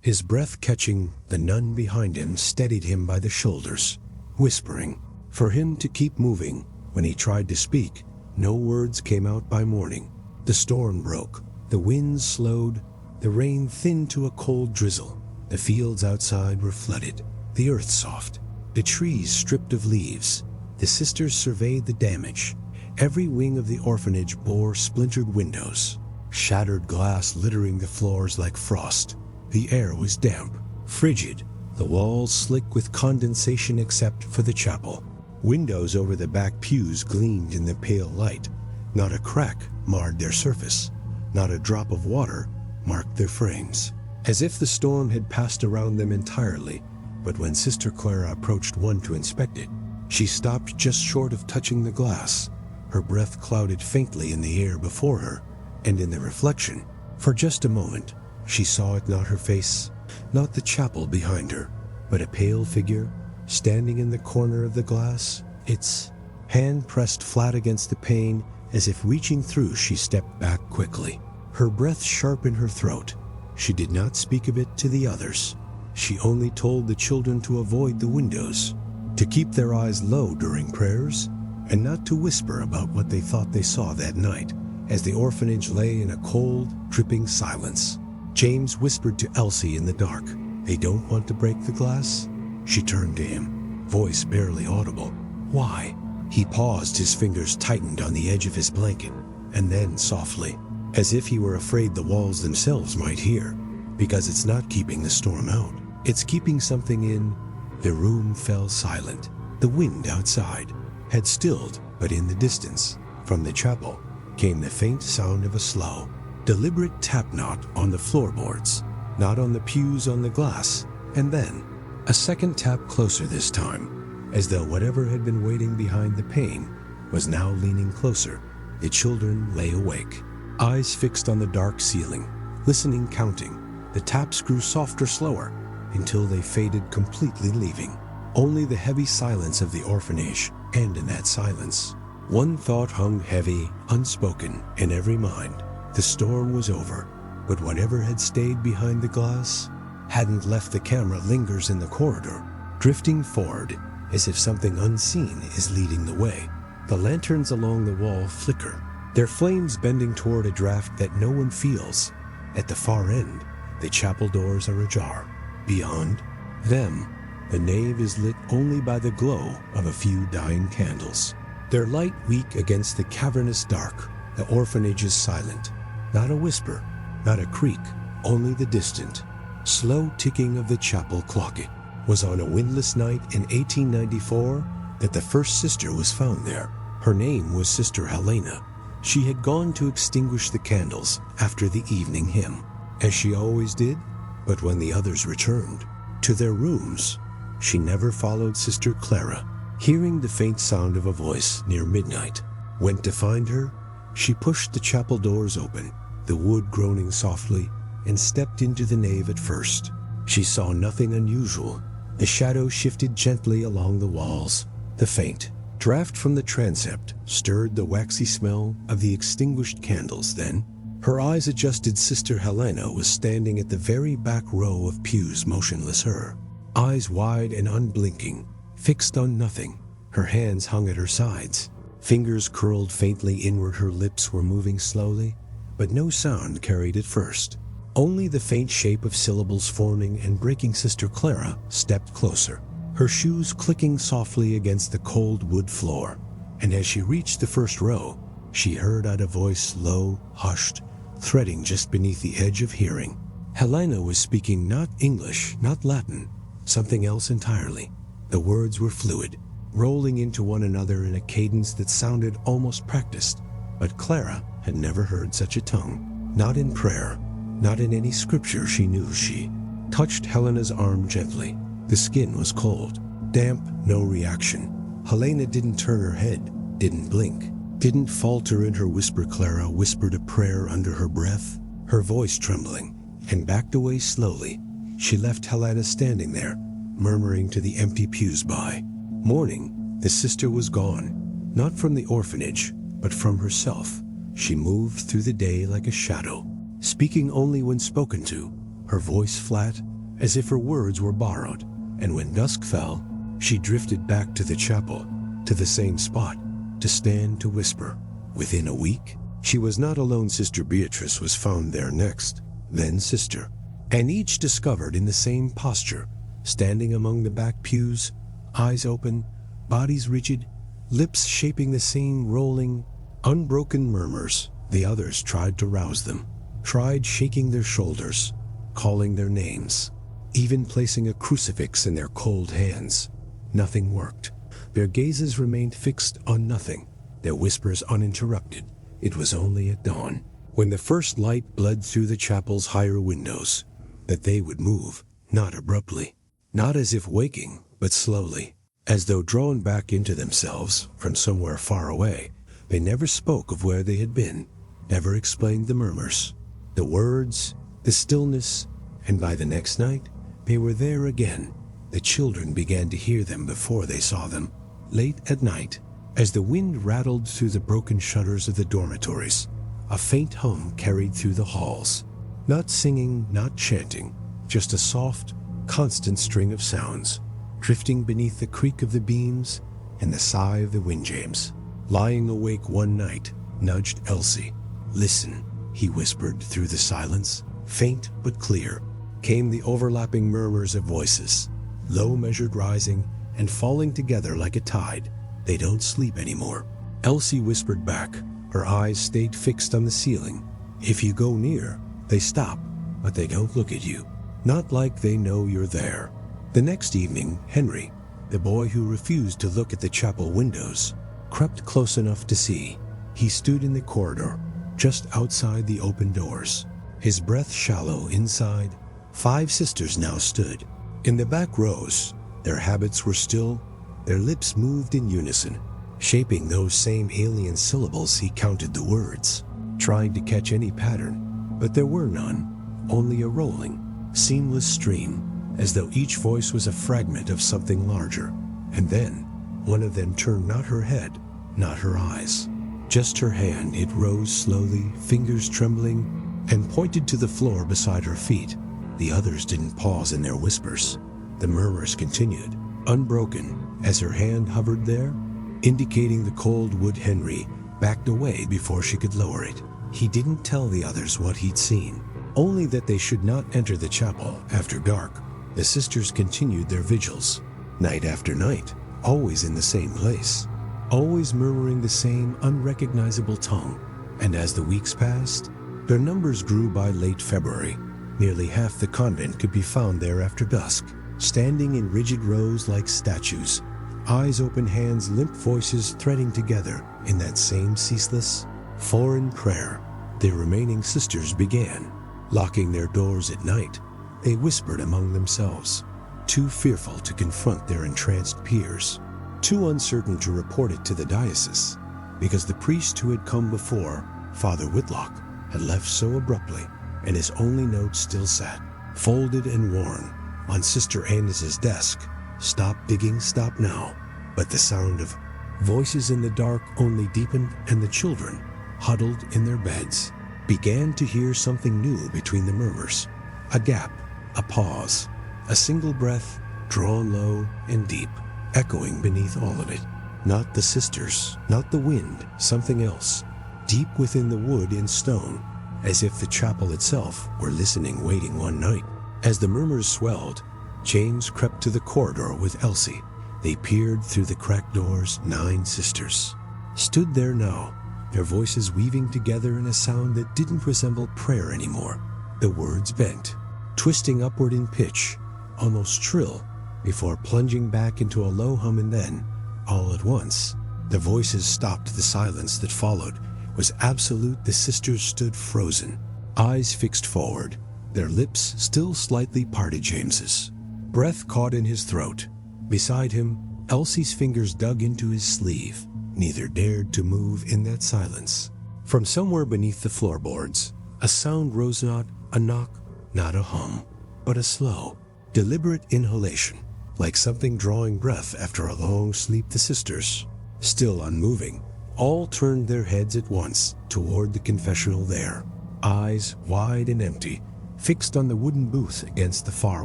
his breath catching. The nun behind him steadied him by the shoulders, whispering for him to keep moving. When he tried to speak, no words came out. By morning, the storm broke, the winds slowed, the rain thinned to a cold drizzle. The fields outside were flooded, the earth soft, the trees stripped of leaves. The sisters surveyed the damage. Every wing of the orphanage bore splintered windows, shattered glass littering the floors like frost. The air was damp, frigid, the walls slick with condensation except for the chapel. Windows over the back pews gleamed in the pale light. Not a crack marred their surface, not a drop of water marked their frames, as if the storm had passed around them entirely. But when Sister Clara approached one to inspect it, she stopped just short of touching the glass. Her breath clouded faintly in the air before her, and in the reflection, for just a moment, she saw it. Not her face, not the chapel behind her, but a pale figure standing in the corner of the glass, its hand pressed flat against the pane. As if reaching through, she stepped back quickly, her breath sharp in her throat. She did not speak of it to the others. She only told the children to avoid the windows, to keep their eyes low during prayers, and not to whisper about what they thought they saw that night, as the orphanage lay in a cold, dripping silence. James whispered to Elsie in the dark, "They don't want to break the glass?" She turned to him, voice barely audible. "Why?" He paused, his fingers tightened on the edge of his blanket, and then softly, as if he were afraid the walls themselves might hear, "Because it's not keeping the storm out. It's keeping something in." The room fell silent. The wind outside had stilled, but in the distance, from the chapel, came the faint sound of a slow, deliberate tap, not on the floorboards, not on the pews, on the glass, and then a second tap, closer this time, as though whatever had been waiting behind the pane was now leaning closer. The children lay awake, eyes fixed on the dark ceiling, listening, counting. The taps grew softer, slower, until they faded completely, leaving only the heavy silence of the orphanage. And in that silence, one thought hung heavy, unspoken, in every mind. The storm was over, but whatever had stayed behind the glass hadn't left. The camera lingers in the corridor, drifting forward as if something unseen is leading the way. The lanterns along the wall flicker, their flames bending toward a draft that no one feels. At the far end, the chapel doors are ajar. Beyond them, the nave is lit only by the glow of a few dying candles, their light weak against the cavernous dark. The orphanage is silent. Not a whisper, not a creak, only the distant, slow ticking of the chapel clock. It was on a windless night in 1894 that the first sister was found there. Her name was Sister Helena. She had gone to extinguish the candles after the evening hymn, as she always did, but when the others returned to their rooms, she never followed Sister Clara. Hearing the faint sound of a voice near midnight, went to find her. She pushed the chapel doors open, the wood groaning softly, and stepped into the nave. At first, she saw nothing unusual. The shadows shifted gently along the walls. The faint draft from the transept stirred the waxy smell of the extinguished candles. Then, her eyes adjusted. Sister Helena was standing at the very back row of pews, motionless. Her eyes wide and unblinking, fixed on nothing. Her hands hung at her sides. Fingers curled faintly inward, her lips were moving slowly, but no sound carried at first. Only the faint shape of syllables forming and breaking. Sister Clara stepped closer, her shoes clicking softly against the cold wood floor. And as she reached the first row, she heard out a voice, low, hushed, threading just beneath the edge of hearing. Helena was speaking not English, not Latin, something else entirely. The words were fluid, rolling into one another in a cadence that sounded almost practiced. But Clara had never heard such a tongue. Not in prayer, not in any scripture she knew. She touched Helena's arm gently. The skin was cold, damp, no reaction. Helena didn't turn her head, didn't blink, didn't falter in her whisper. Clara whispered a prayer under her breath, her voice trembling, and backed away slowly. She left Helena standing there, murmuring to the empty pews by. Morning, the sister was gone, not from the orphanage, but from herself. She moved through the day like a shadow, speaking only when spoken to, her voice flat, as if her words were borrowed. And when dusk fell, she drifted back to the chapel, to the same spot, to stand, to whisper. Within a week, she was not alone. Sister Beatrice was found there next, then Sister, and each discovered in the same posture, standing among the back pews, eyes open, bodies rigid, lips shaping the same rolling, unbroken murmurs. The others tried to rouse them, tried shaking their shoulders, calling their names, even placing a crucifix in their cold hands. Nothing worked. Their gazes remained fixed on nothing, their whispers uninterrupted. It was only at dawn, when the first light bled through the chapel's higher windows, that they would move, not abruptly, not as if waking, but slowly, as though drawn back into themselves from somewhere far away. They never spoke of where they had been, never explained the murmurs, the words, the stillness, and by the next night, they were there again. The children began to hear them before they saw them. Late at night, as the wind rattled through the broken shutters of the dormitories, a faint hum carried through the halls. Not singing, not chanting, just a soft, constant string of sounds, drifting beneath the creak of the beams and the sigh of the windjames. Lying awake one night, nudged Elsie. "Listen," he whispered through the silence. Faint but clear came the overlapping murmurs of voices, low measured, rising and falling together like a tide. "They don't sleep anymore." Elsie whispered back. Her eyes stayed fixed on the ceiling. "If you go near, they stop, but they don't look at you. Not like they know you're there." The next evening, Henry, the boy who refused to look at the chapel windows, crept close enough to see. He stood in the corridor, just outside the open doors, his breath shallow inside. 5 sisters now stood. In the back rows, their habits were still, their lips moved in unison, shaping those same alien syllables. He counted the words, trying to catch any pattern, but there were none, only a rolling, seamless stream, as though each voice was a fragment of something larger. And then, one of them turned not her head, not her eyes, just her hand. It rose slowly, fingers trembling, and pointed to the floor beside her feet. The others didn't pause in their whispers. The murmurs continued, unbroken, as her hand hovered there, indicating the cold wood. Henry backed away before she could lower it. He didn't tell the others what he'd seen, only that they should not enter the chapel after dark. The sisters continued their vigils, night after night, always in the same place, always murmuring the same unrecognizable tongue. And as the weeks passed, their numbers grew. By late February, nearly half the convent could be found there after dusk, standing in rigid rows like statues, eyes open, hands limp, voices threading together in that same ceaseless, foreign prayer. The remaining sisters began, locking their doors at night. They whispered among themselves, too fearful to confront their entranced peers, too uncertain to report it to the diocese, because the priest who had come before, Father Whitlock, had left so abruptly, and his only note still sat, folded and worn, on Sister Agnes's desk. "Stop digging, stop now." But the sound of voices in the dark only deepened, and the children, huddled in their beds, began to hear something new between the murmurs. A gap, a pause, a single breath drawn low and deep, echoing beneath all of it. Not the sisters, not the wind, something else, deep within the wood and stone, as if the chapel itself were listening, waiting one night. As the murmurs swelled, James crept to the corridor with Elsie. They peered through the cracked doors. 9 sisters stood there now, their voices weaving together in a sound that didn't resemble prayer anymore. The words bent, twisting upward in pitch, almost shrill, before plunging back into a low hum, and then, all at once, the voices stopped. The silence that followed was absolute. The sisters stood frozen, eyes fixed forward, their lips still slightly parted. James's breath caught in his throat. Beside him, Elsie's fingers dug into his sleeve. Neither dared to move in that silence. From somewhere beneath the floorboards, a sound rose, not a knock, not a hum, but a slow, deliberate inhalation, like something drawing breath after a long sleep. The sisters, still unmoving, all turned their heads at once toward the confessional there, eyes wide and empty, fixed on the wooden booth against the far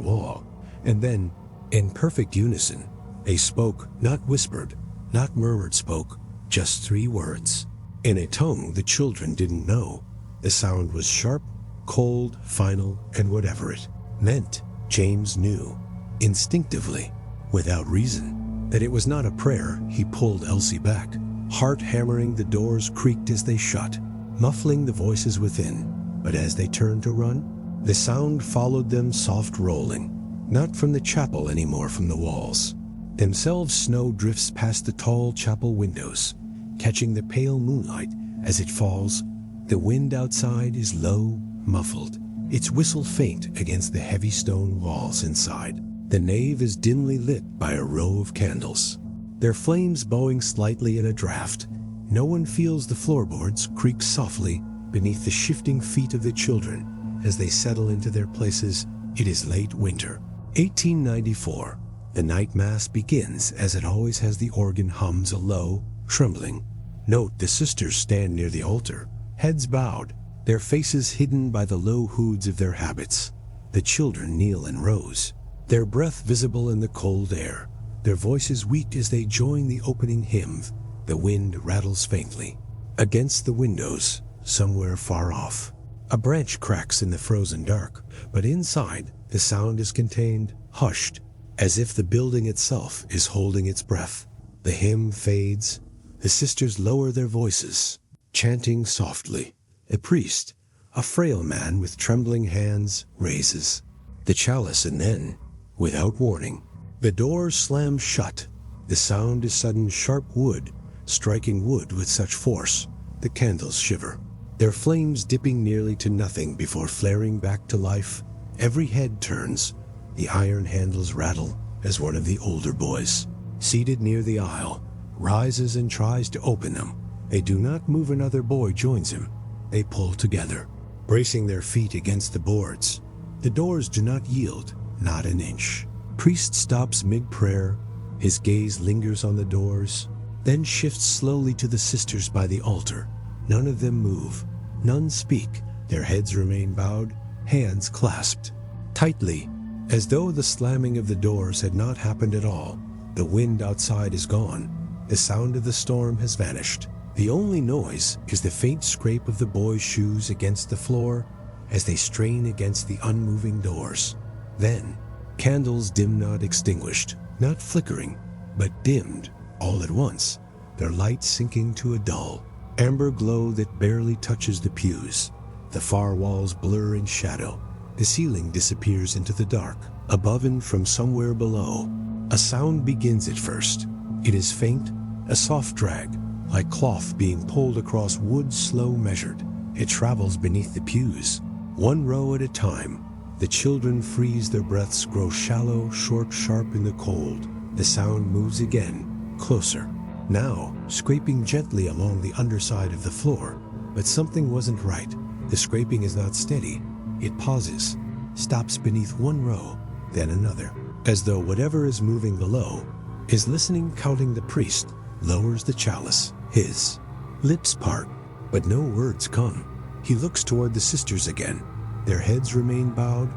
wall. And then, in perfect unison, they spoke, not whispered, not murmured, spoke just 3 words, in a tongue the children didn't know. The sound was sharp, cold, final, and whatever it meant, James knew, instinctively, without reason, that it was not a prayer. He pulled Elsie back. Heart hammering, the doors creaked as they shut, muffling the voices within. But as they turned to run, the sound followed them, soft rolling, not from the chapel anymore, from the walls themselves. Snow drifts past the tall chapel windows, catching the pale moonlight as it falls. The wind outside is low, muffled, its whistle faint against the heavy stone walls inside. The nave is dimly lit by a row of candles, their flames bowing slightly in a draught. No one feels the floorboards creak softly beneath the shifting feet of the children as they settle into their places. It is late winter, 1894. The night mass begins as it always has. The organ hums a low, trembling note. The sisters stand near the altar, heads bowed, their faces hidden by the low hoods of their habits. The children kneel in rows, their breath visible in the cold air, their voices weak as they join the opening hymn. The wind rattles faintly against the windows. Somewhere far off, a branch cracks in the frozen dark, but inside, the sound is contained, hushed, as if the building itself is holding its breath. The hymn fades. The sisters lower their voices, chanting softly. A priest, a frail man with trembling hands, raises the chalice, and then, without warning, the doors slam shut. The sound is sudden, sharp wood striking wood with such force, the candles shiver, their flames dipping nearly to nothing before flaring back to life. Every head turns. The iron handles rattle as one of the older boys, seated near the aisle, rises and tries to open them. They do not move. Another boy joins him. They pull together, bracing their feet against the boards. The doors do not yield, not an inch. Priest stops mid-prayer. His gaze lingers on the doors, then shifts slowly to the sisters by the altar. None of them move. None speak. Their heads remain bowed, hands clasped tightly, as though the slamming of the doors had not happened at all. The wind outside is gone. The sound of the storm has vanished. The only noise is the faint scrape of the boys' shoes against the floor as they strain against the unmoving doors. Then, candles dim, not extinguished, not flickering, but dimmed all at once, their light sinking to a dull, amber glow that barely touches the pews. The far walls blur in shadow. The ceiling disappears into the dark. Above and from somewhere below, a sound begins at first. It is faint, a soft drag, like cloth being pulled across wood, slow measured. It travels beneath the pews, one row at a time. The children freeze, their breaths grow shallow, short, sharp in the cold. The sound moves again, closer, now scraping gently along the underside of the floor. But something wasn't right. The scraping is not steady. It pauses, stops beneath one row, then another, as though whatever is moving below is listening, counting. The priest lowers the chalice. His lips part, but no words come. He looks toward the sisters again. Their heads remain bowed.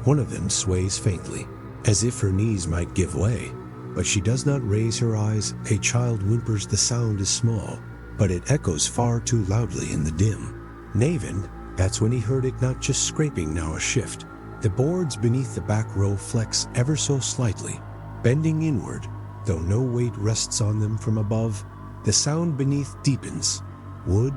One of them sways faintly, as if her knees might give way. But she does not raise her eyes. A child whimpers. The sound is small, but it echoes far too loudly in the dim. Navin, that's when he heard it, not just scraping, now a shift. The boards beneath the back row flex ever so slightly, bending inward, though no weight rests on them from above. The sound beneath deepens. Wood,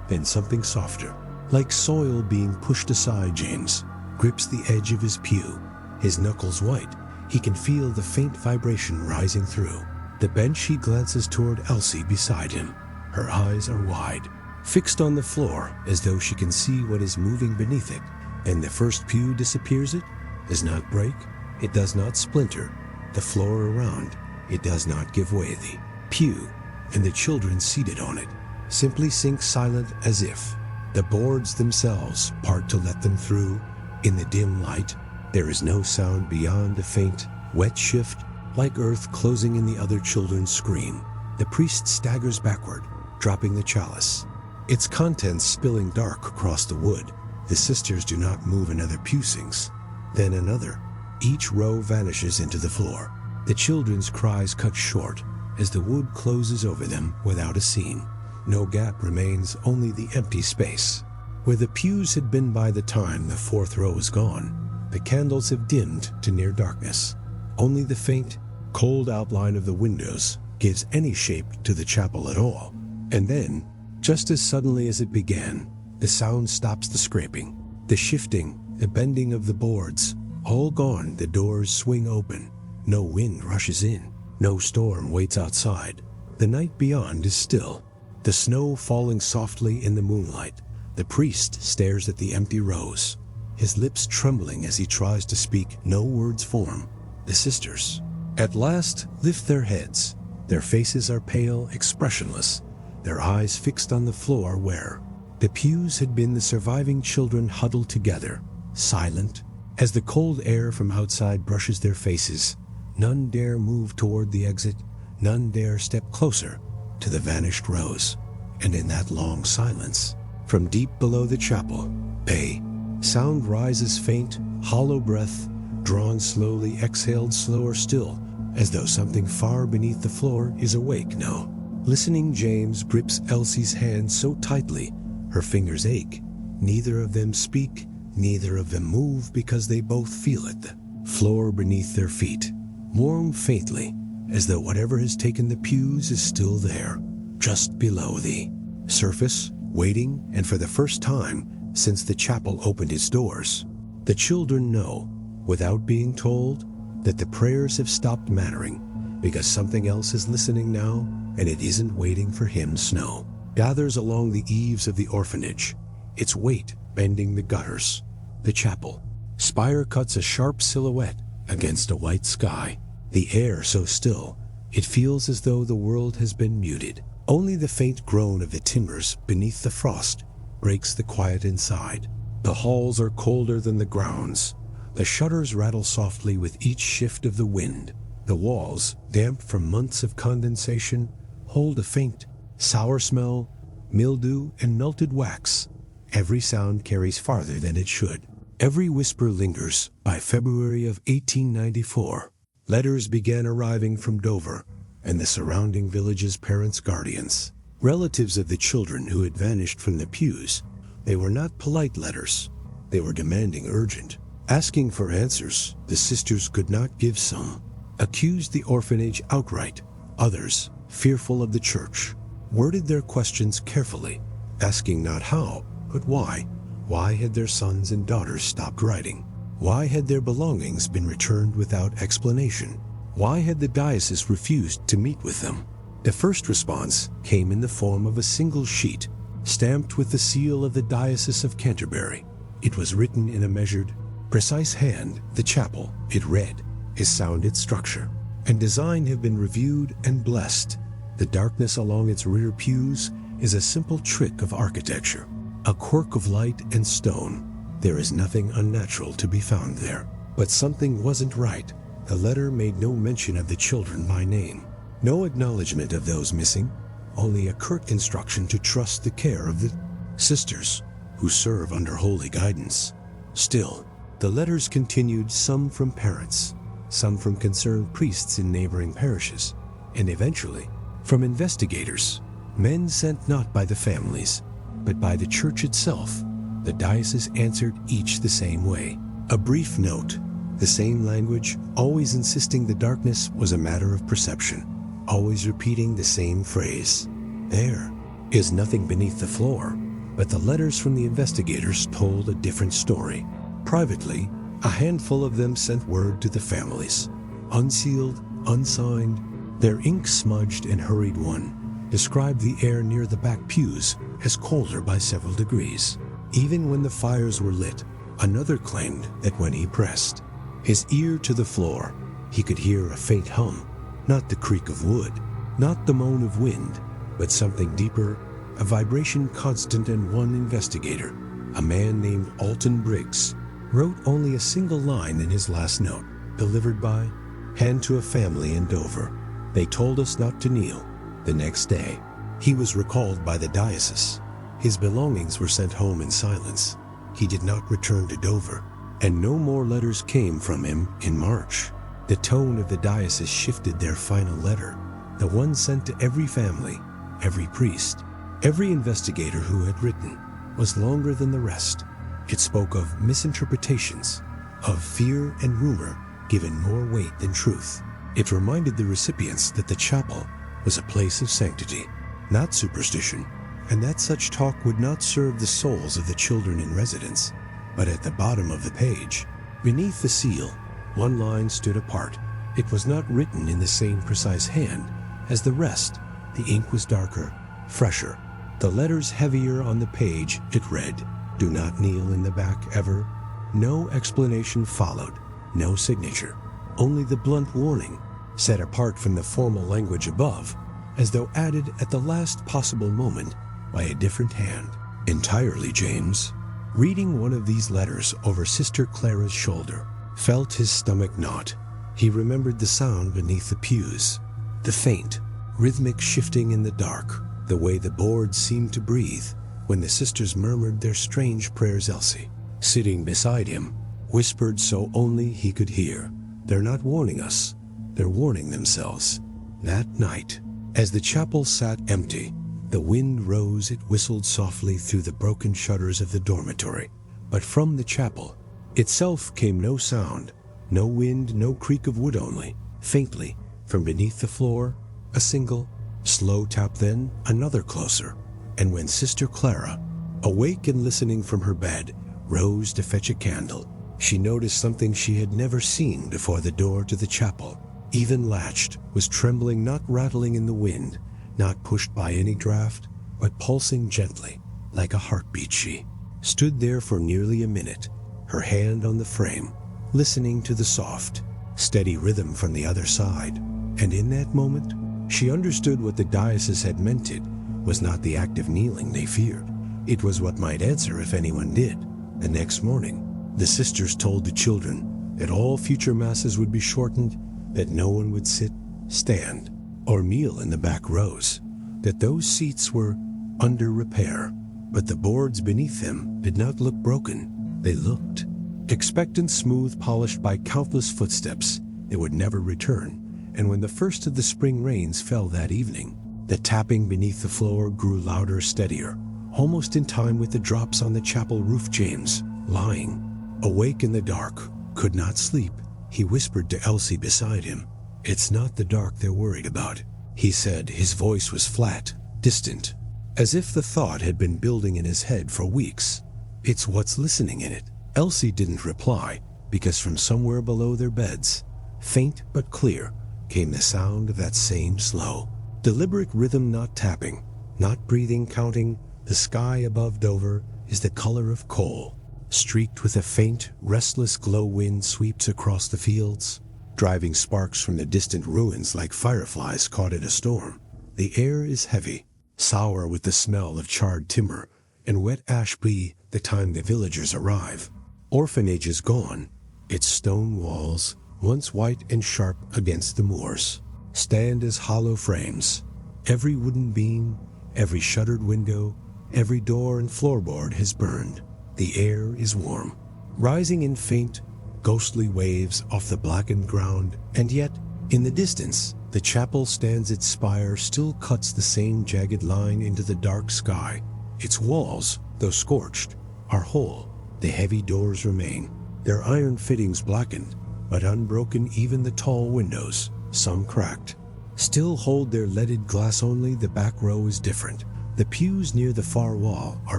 then something softer, like soil being pushed aside. James grips the edge of his pew, his knuckles white. He can feel the faint vibration rising through. The bench, he glances toward Elsie beside him. Her eyes are wide, fixed on the floor, as though she can see what is moving beneath it. And the first pew disappears. It does not break. It does not splinter. The floor around, it does not give way. The pew and the children seated on it simply sink silent, as if the boards themselves part to let them through. In the dim light, there is no sound beyond a faint, wet shift, like earth closing in. The other children scream. The priest staggers backward, dropping the chalice, its contents spilling dark across the wood. The sisters do not move. Another pew sinks, then another. Each row vanishes into the floor. The children's cries cut short as the wood closes over them without a seam. No gap remains, only the empty space where the pews had been. By the time the fourth row is gone, the candles have dimmed to near darkness. Only the faint, cold outline of the windows gives any shape to the chapel at all. And then, just as suddenly as it began, the sound stops. The scraping, the shifting, the bending of the boards, all gone. The doors swing open. No wind rushes in. No storm waits outside. The night beyond is still, the snow falling softly in the moonlight. The priest stares at the empty rows, his lips trembling as he tries to speak. No words form. The sisters, at last, lift their heads. Their faces are pale, expressionless, their eyes fixed on the floor where the pews had been. The surviving children huddled together, silent, as the cold air from outside brushes their faces. None dare move toward the exit. None dare step closer to the vanished rows. And in that long silence, from deep below the chapel, a sound rises, faint, hollow breath, drawn slowly, exhaled slower still, as though something far beneath the floor is awake now. Listening, James grips Elsie's hand so tightly, her fingers ache. Neither of them speak, neither of them move, because they both feel it. The floor beneath their feet, warm faintly, as though whatever has taken the pews is still there, just below the surface, waiting. And for the first time since the chapel opened its doors, the children know, without being told, that the prayers have stopped mattering, because something else is listening now, and it isn't waiting for him. Snow gathers along the eaves of the orphanage, its weight bending the gutters. The chapel spire cuts a sharp silhouette against a white sky. The air so still, it feels as though the world has been muted. Only the faint groan of the timbers beneath the frost breaks the quiet inside. The halls are colder than the grounds. The shutters rattle softly with each shift of the wind. The walls, damp from months of condensation, hold a faint, sour smell, mildew and melted wax. Every sound carries farther than it should. Every whisper lingers. By February of 1894, letters began arriving from Dover and the surrounding villages. Parents, guardians, relatives of the children who had vanished from the pews. They were not polite letters. They were demanding, urgent, asking for answers. The sisters could not give. Some accused the orphanage outright. Others, fearful of the church, worded their questions carefully, asking not how, but why. Why had their sons and daughters stopped writing? Why had their belongings been returned without explanation? Why had the diocese refused to meet with them? The first response came in the form of a single sheet, stamped with the seal of the Diocese of Canterbury. It was written in a measured, precise hand. The chapel, it read, is sound. Its structure and design have been reviewed and blessed. The darkness along its rear pews is a simple trick of architecture, a quirk of light and stone. There is nothing unnatural to be found there. But something wasn't right. The letter made no mention of the children by name, no acknowledgement of those missing, only a curt instruction to trust the care of the sisters who serve under holy guidance. Still, the letters continued, some from parents, some from concerned priests in neighboring parishes, and eventually from investigators, men sent not by the families, but by the church itself. The diocese answered each the same way. A brief note, the same language, always insisting the darkness was a matter of perception, always repeating the same phrase. There is nothing beneath the floor, but the letters from the investigators told a different story. Privately, a handful of them sent word to the families. Unsealed, unsigned, their ink smudged and hurried one described the air near the back pews as colder by several degrees. Even when the fires were lit, another claimed that when he pressed his ear to the floor, he could hear a faint hum, not the creak of wood, not the moan of wind, but something deeper, a vibration constant. And one investigator, a man named Alton Briggs, wrote only a single line in his last note, delivered by hand to a family in Dover. They told us not to kneel. The next day, he was recalled by the diocese. His belongings were sent home in silence. He did not return to Dover, and no more letters came from him in March. The tone of the diocese shifted. Their final letter, the one sent to every family, every priest, every investigator who had written, was longer than the rest. It spoke of misinterpretations, of fear and rumor given more weight than truth. It reminded the recipients that the chapel was a place of sanctity, not superstition, and that such talk would not serve the souls of the children in residence. But at the bottom of the page, beneath the seal, one line stood apart. It was not written in the same precise hand as the rest. The ink was darker, fresher, the letters heavier on the page. It read, "Do not kneel in the back ever." No explanation followed, no signature, only the blunt warning, set apart from the formal language above, as though added at the last possible moment by a different hand. Entirely James, reading one of these letters over Sister Clara's shoulder, felt his stomach knot. He remembered the sound beneath the pews, the faint, rhythmic shifting in the dark, the way the boards seemed to breathe when the sisters murmured their strange prayers. Elsie, sitting beside him, whispered so only he could hear, "They're not warning us, they're warning themselves." That night, as the chapel sat empty, the wind rose. It whistled softly through the broken shutters of the dormitory, but from the chapel itself came no sound, no wind, no creak of wood, only, faintly, from beneath the floor, a single, slow tap, then another closer. And when Sister Clara, awake and listening from her bed, rose to fetch a candle, she noticed something she had never seen before. The door to the chapel, even latched, was trembling, not rattling in the wind, not pushed by any draft, but pulsing gently, like a heartbeat. She stood there for nearly a minute, her hand on the frame, listening to the soft, steady rhythm from the other side. And in that moment, she understood what the diocese had meant. It was not the act of kneeling they feared. It was what might answer if anyone did. The next morning, the sisters told the children that all future masses would be shortened, that no one would sit, stand, or kneel in the back rows, that those seats were under repair. But the boards beneath them did not look broken. They looked expectant, smooth, polished by countless footsteps. They would never return. And when the first of the spring rains fell that evening, the tapping beneath the floor grew louder, steadier, almost in time with the drops on the chapel roof. James, lying awake in the dark, could not sleep. He whispered to Elsie beside him, "It's not the dark they're worried about," he said. His voice was flat, distant, as if the thought had been building in his head for weeks. "It's what's listening in it." Elsie didn't reply, because from somewhere below their beds, faint but clear, came the sound of that same slow, deliberate rhythm. Not tapping, not breathing, counting. The sky above Dover is the color of coal, streaked with a faint, restless glow. Wind sweeps across the fields, driving sparks from the distant ruins like fireflies caught in a storm. The air is heavy, sour with the smell of charred timber and wet ash by the time the villagers arrive. Orphanage is gone. Its stone walls, once white and sharp against the moors, stand as hollow frames. Every wooden beam, every shuttered window, every door and floorboard has burned. The air is warm, rising in faint, ghostly waves off the blackened ground, and yet, in the distance, the chapel stands. Its spire still cuts the same jagged line into the dark sky. Its walls, though scorched, are whole. The heavy doors remain, their iron fittings blackened, but unbroken. Even the tall windows, some cracked, still hold their leaded glass. Only the back row is different. The pews near the far wall are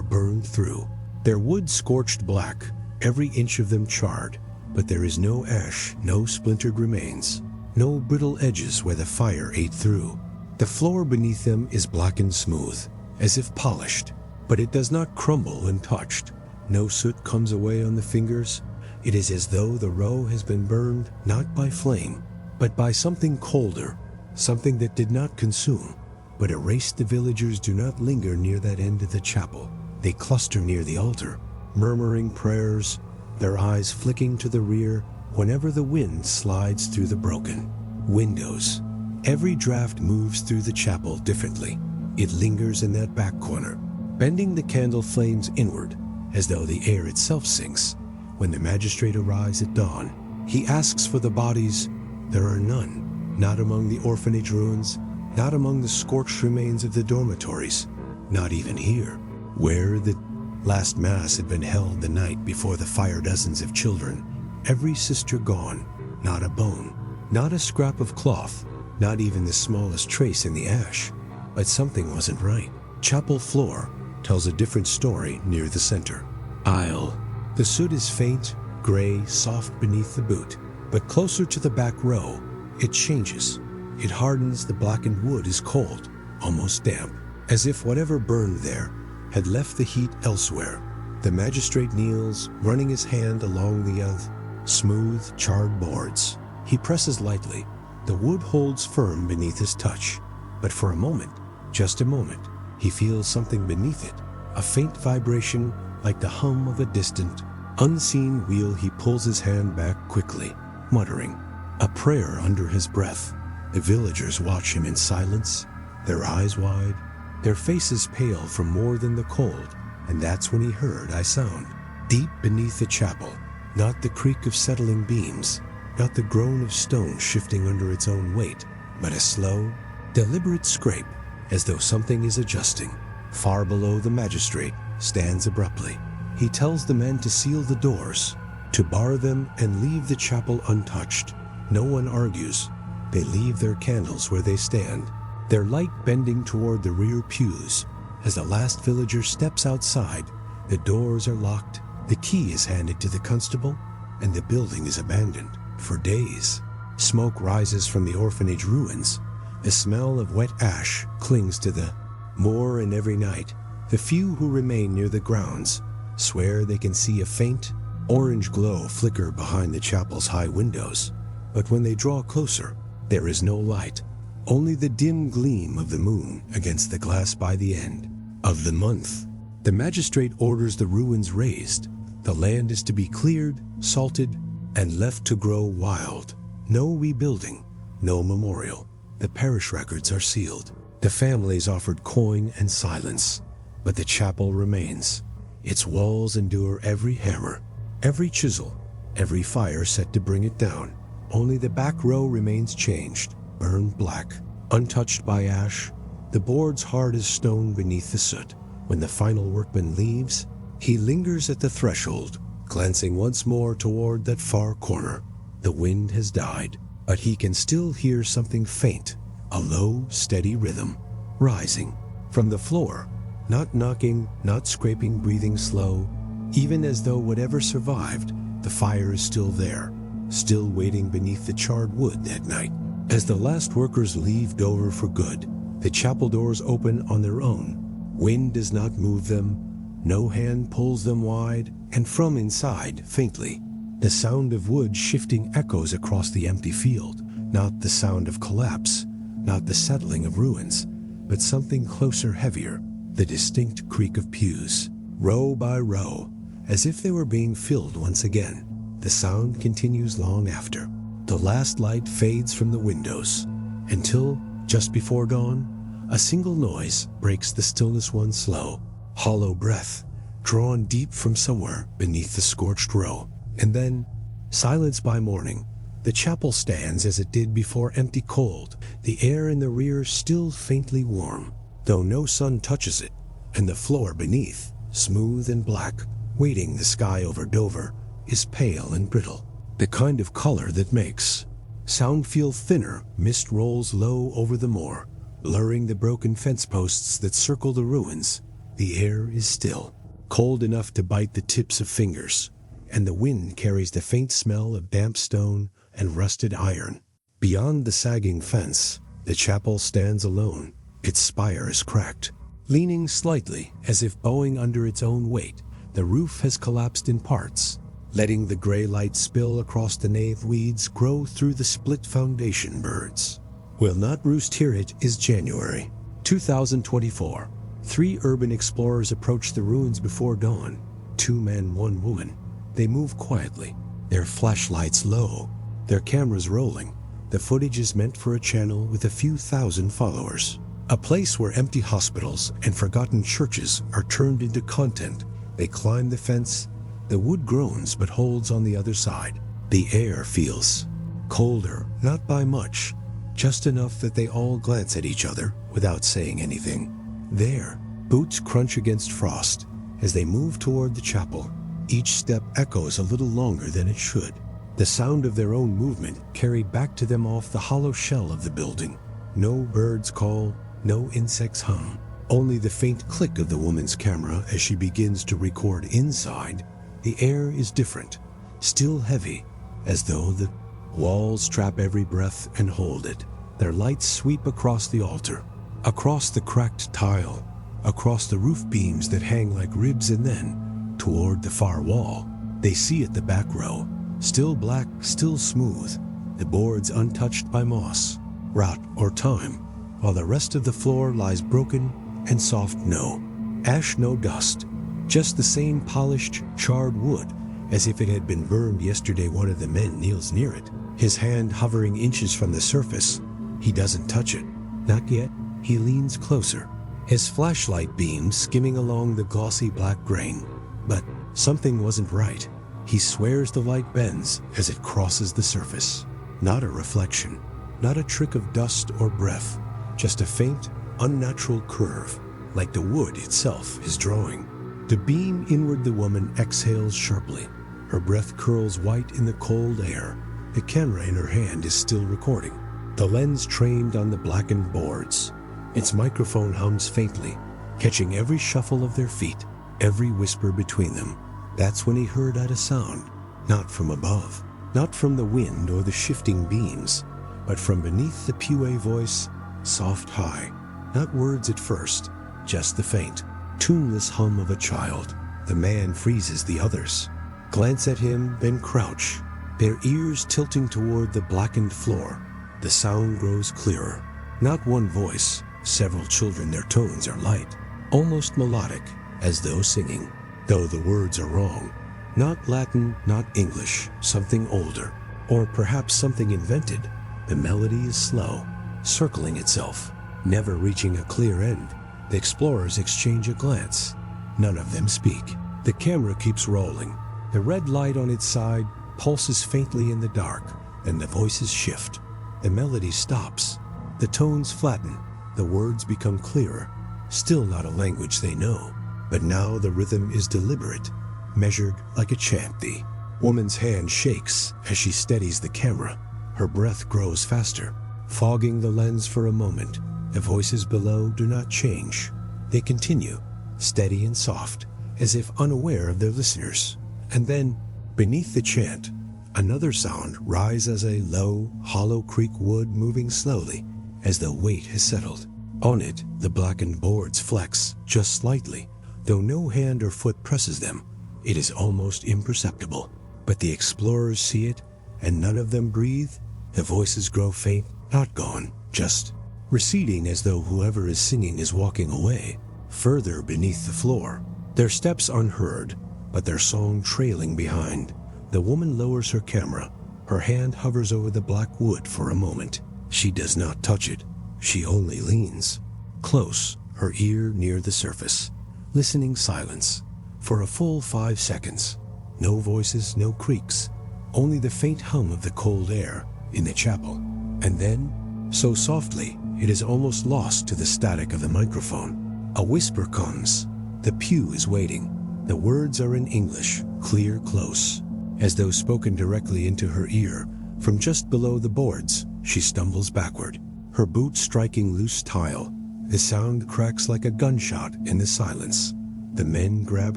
burned through, their wood scorched black, every inch of them charred, but there is no ash, no splintered remains, no brittle edges where the fire ate through. The floor beneath them is blackened smooth, as if polished, but it does not crumble when touched. No soot comes away on the fingers. It is as though the row has been burned not by flame, but by something colder, something that did not consume, but erased. The villagers do not linger near that end of the chapel. They cluster near the altar, murmuring prayers, their eyes flicking to the rear whenever the wind slides through the broken windows. Every draft moves through the chapel differently. It lingers in that back corner, bending the candle flames inward, as though the air itself sinks. When the magistrate arrives at dawn, he asks for the bodies. There are none, not among the orphanage ruins, not among the scorched remains of the dormitories, not even here, where the last mass had been held the night before the fire. Dozens of children, every sister gone, not a bone, not a scrap of cloth, not even the smallest trace in the ash. But something wasn't right. Chapel floor tells a different story near the center aisle. The soot is faint, gray, soft beneath the boot, but closer to the back row, it changes. It hardens. The blackened wood is cold, almost damp, as if whatever burned there had left the heat elsewhere. The magistrate kneels, running his hand along the smooth, charred boards. He presses lightly. The wood holds firm beneath his touch, but for a moment, just a moment, he feels something beneath it, a faint vibration like the hum of a distant, unseen wheel. He pulls his hand back quickly, muttering a prayer under his breath. The villagers watch him in silence, their eyes wide, their faces pale from more than the cold, and that's when he heard a sound. Deep beneath the chapel, not the creak of settling beams, not the groan of stone shifting under its own weight, but a slow, deliberate scrape, as though something is adjusting. Far below, the magistrate stands abruptly. He tells the men to seal the doors, to bar them and leave the chapel untouched. No one argues. They leave their candles where they stand, their light bending toward the rear pews. As the last villager steps outside, the doors are locked, the key is handed to the constable, and the building is abandoned for days. Smoke rises from the orphanage ruins. The smell of wet ash clings to the moor, and every night, the few who remain near the grounds swear they can see a faint, orange glow flicker behind the chapel's high windows. But when they draw closer, there is no light, only the dim gleam of the moon against the glass. By the end of the month, the magistrate orders the ruins razed. The land is to be cleared, salted, and left to grow wild. No rebuilding, no memorial. The parish records are sealed. The families offered coin and silence, but the chapel remains. Its walls endure every hammer, every chisel, every fire set to bring it down. Only the back row remains changed, burned black, untouched by ash, the boards hard as stone beneath the soot. When the final workman leaves, he lingers at the threshold, glancing once more toward that far corner. The wind has died, but he can still hear something faint, a low, steady rhythm, rising from the floor, not knocking, not scraping, breathing slow, even as though whatever survived, the fire is still there, still waiting beneath the charred wood that night. As the last workers leave Dover for good, the chapel doors open on their own. Wind does not move them, no hand pulls them wide, and from inside, faintly, the sound of wood shifting echoes across the empty field. Not the sound of collapse, not the settling of ruins, but something closer, heavier, the distinct creak of pews, row by row, as if they were being filled once again. The sound continues long after. The last light fades from the windows, until, just before dawn, a single noise breaks the stillness. One slow, hollow breath, drawn deep from somewhere beneath the scorched row. And then, Silence by morning. The chapel stands as it did before, empty, cold, the air in the rear still faintly warm, though no sun touches it, and the floor beneath, smooth and black, weighting the sky over Dover, is pale and brittle, the kind of color that makes sound feel thinner. Mist rolls low over the moor, blurring the broken fence posts that circle the ruins. The air is still, cold enough to bite the tips of fingers, and the wind carries the faint smell of damp stone and rusted iron. Beyond the sagging fence, the chapel stands alone. Its spire is cracked, leaning slightly as if bowing under its own weight. The roof has collapsed in parts, letting the gray light spill across the nave. Weeds grow through the split foundation. Birds will not roost here. It is January 2024. 3 urban explorers approach the ruins before dawn. 2 men, 1 woman. They move quietly, their flashlights low, their cameras rolling. The footage is meant for a channel with a few thousand followers. A place where empty hospitals and forgotten churches are turned into content. They climb the fence. The wood groans but holds on the other side. The air feels colder, not by much, just enough that they all glance at each other without saying anything. There, boots crunch against frost as they move toward the chapel. Each step echoes a little longer than it should, the sound of their own movement carried back to them off the hollow shell of the building. No birds call, no insects hum, only the faint click of the woman's camera as she begins to record. Inside, the air is different, still heavy, as though the walls trap every breath and hold it. Their lights sweep across the altar, across the cracked tile, across the roof beams that hang like ribs, and then toward the far wall. They see it, the back row, still black, still smooth, the boards untouched by moss, rot, or time, while the rest of the floor lies broken and soft. No ash, no dust, just the same polished, charred wood, as if it had been burned yesterday. One of the men kneels near it, his hand hovering inches from the surface. He doesn't touch it, not yet. He leans closer, his flashlight beams skimming along the glossy black grain. But something wasn't right. He swears the light bends as it crosses the surface. Not a reflection, not a trick of dust or breath, just a faint, unnatural curve, like the wood itself is drawing. To beam inward, the woman exhales sharply. Her breath curls white in the cold air. The camera in her hand is still recording, the lens trained on the blackened boards. Its microphone hums faintly, catching every shuffle of their feet, every whisper between them. That's when he heard a sound, not from above, not from the wind or the shifting beams, but from beneath the pew. A voice, soft, high, not words at first, just the faint, tuneless hum of a child. The man freezes. The others glance at him, then crouch, their ears tilting toward the blackened floor. The sound grows clearer. Not one voice, several children. Their tones are light, almost melodic, as though singing, though the words are wrong. Not Latin, not English, something older, or perhaps something invented. The melody is slow, circling itself, never reaching a clear end. The explorers exchange a glance. None of them speak. The camera keeps rolling. The red light on its side pulses faintly in the dark, and the voices shift. The melody stops. The tones flatten. The words become clearer. Still not a language they know. But now the rhythm is deliberate, measured like a chant. The woman's hand shakes as she steadies the camera. Her breath grows faster, fogging the lens for a moment. The voices below do not change. They continue, steady and soft, as if unaware of their listeners. And then, beneath the chant, another sound rises, a low, hollow creak, wood moving slowly, as though weight has settled. On it, the blackened boards flex, just slightly. Though no hand or foot presses them, it is almost imperceptible. But the explorers see it, and none of them breathe. The voices grow faint, not gone, just receding, as though whoever is singing is walking away, further beneath the floor. Their steps unheard, but their song trailing behind. The woman lowers her camera. Her hand hovers over the black wood for a moment. She does not touch it. She only leans close, her ear near the surface. Listening silence for a full 5 seconds. No voices, no creaks, only the faint hum of the cold air in the chapel. And then, so softly, it is almost lost to the static of the microphone. A whisper comes. The pew is waiting. The words are in English, clear, close, as though spoken directly into her ear. From just below the boards, she stumbles backward, her boot striking loose tile. The sound cracks like a gunshot in the silence. The men grab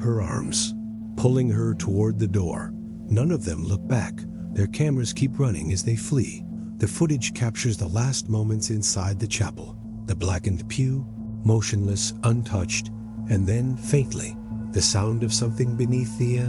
her arms, pulling her toward the door. None of them look back. Their cameras keep running as they flee. The footage captures the last moments inside the chapel. The blackened pew, motionless, untouched, and then, faintly, the sound of something beneath the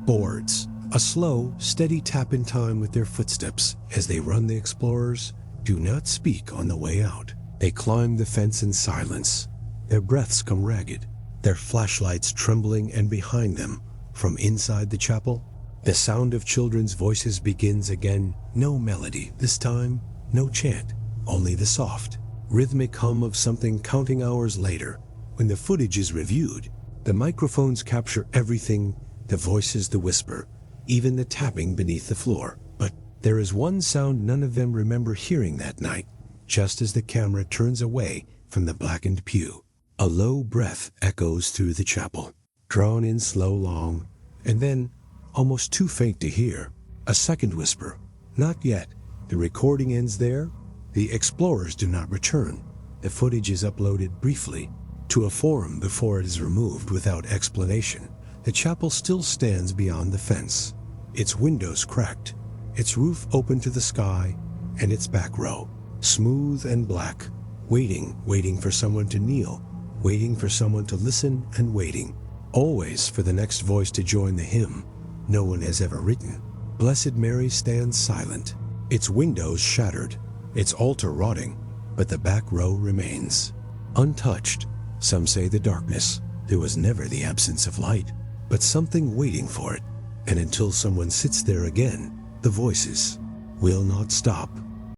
boards. A slow, steady tap in time with their footsteps as they run. The explorers do not speak on the way out. They climb the fence in silence. Their breaths come ragged, their flashlights trembling, and behind them, from inside the chapel, the sound of children's voices begins again. No melody this time, no chant, only the soft, rhythmic hum of something counting hours later. When the footage is reviewed, the microphones capture everything, the voices, the whisper, even the tapping beneath the floor. But there is one sound none of them remember hearing that night. Just as the camera turns away from the blackened pew, a low breath echoes through the chapel, drawn in slow, long, and then, almost too faint to hear, a second whisper. Not yet. The recording ends there. The explorers do not return. The footage is uploaded briefly to a forum before it is removed without explanation. The chapel still stands beyond the fence, its windows cracked, its roof open to the sky, and its back row, smooth and black, waiting for someone to kneel, waiting for someone to listen, and waiting, always for the next voice to join the hymn no one has ever written. Blessed Mary stands silent, its windows shattered, its altar rotting, but the back row remains. Untouched. Some say the darkness. There was never the absence of light, but something waiting for it. And until someone sits there again, the voices will not stop.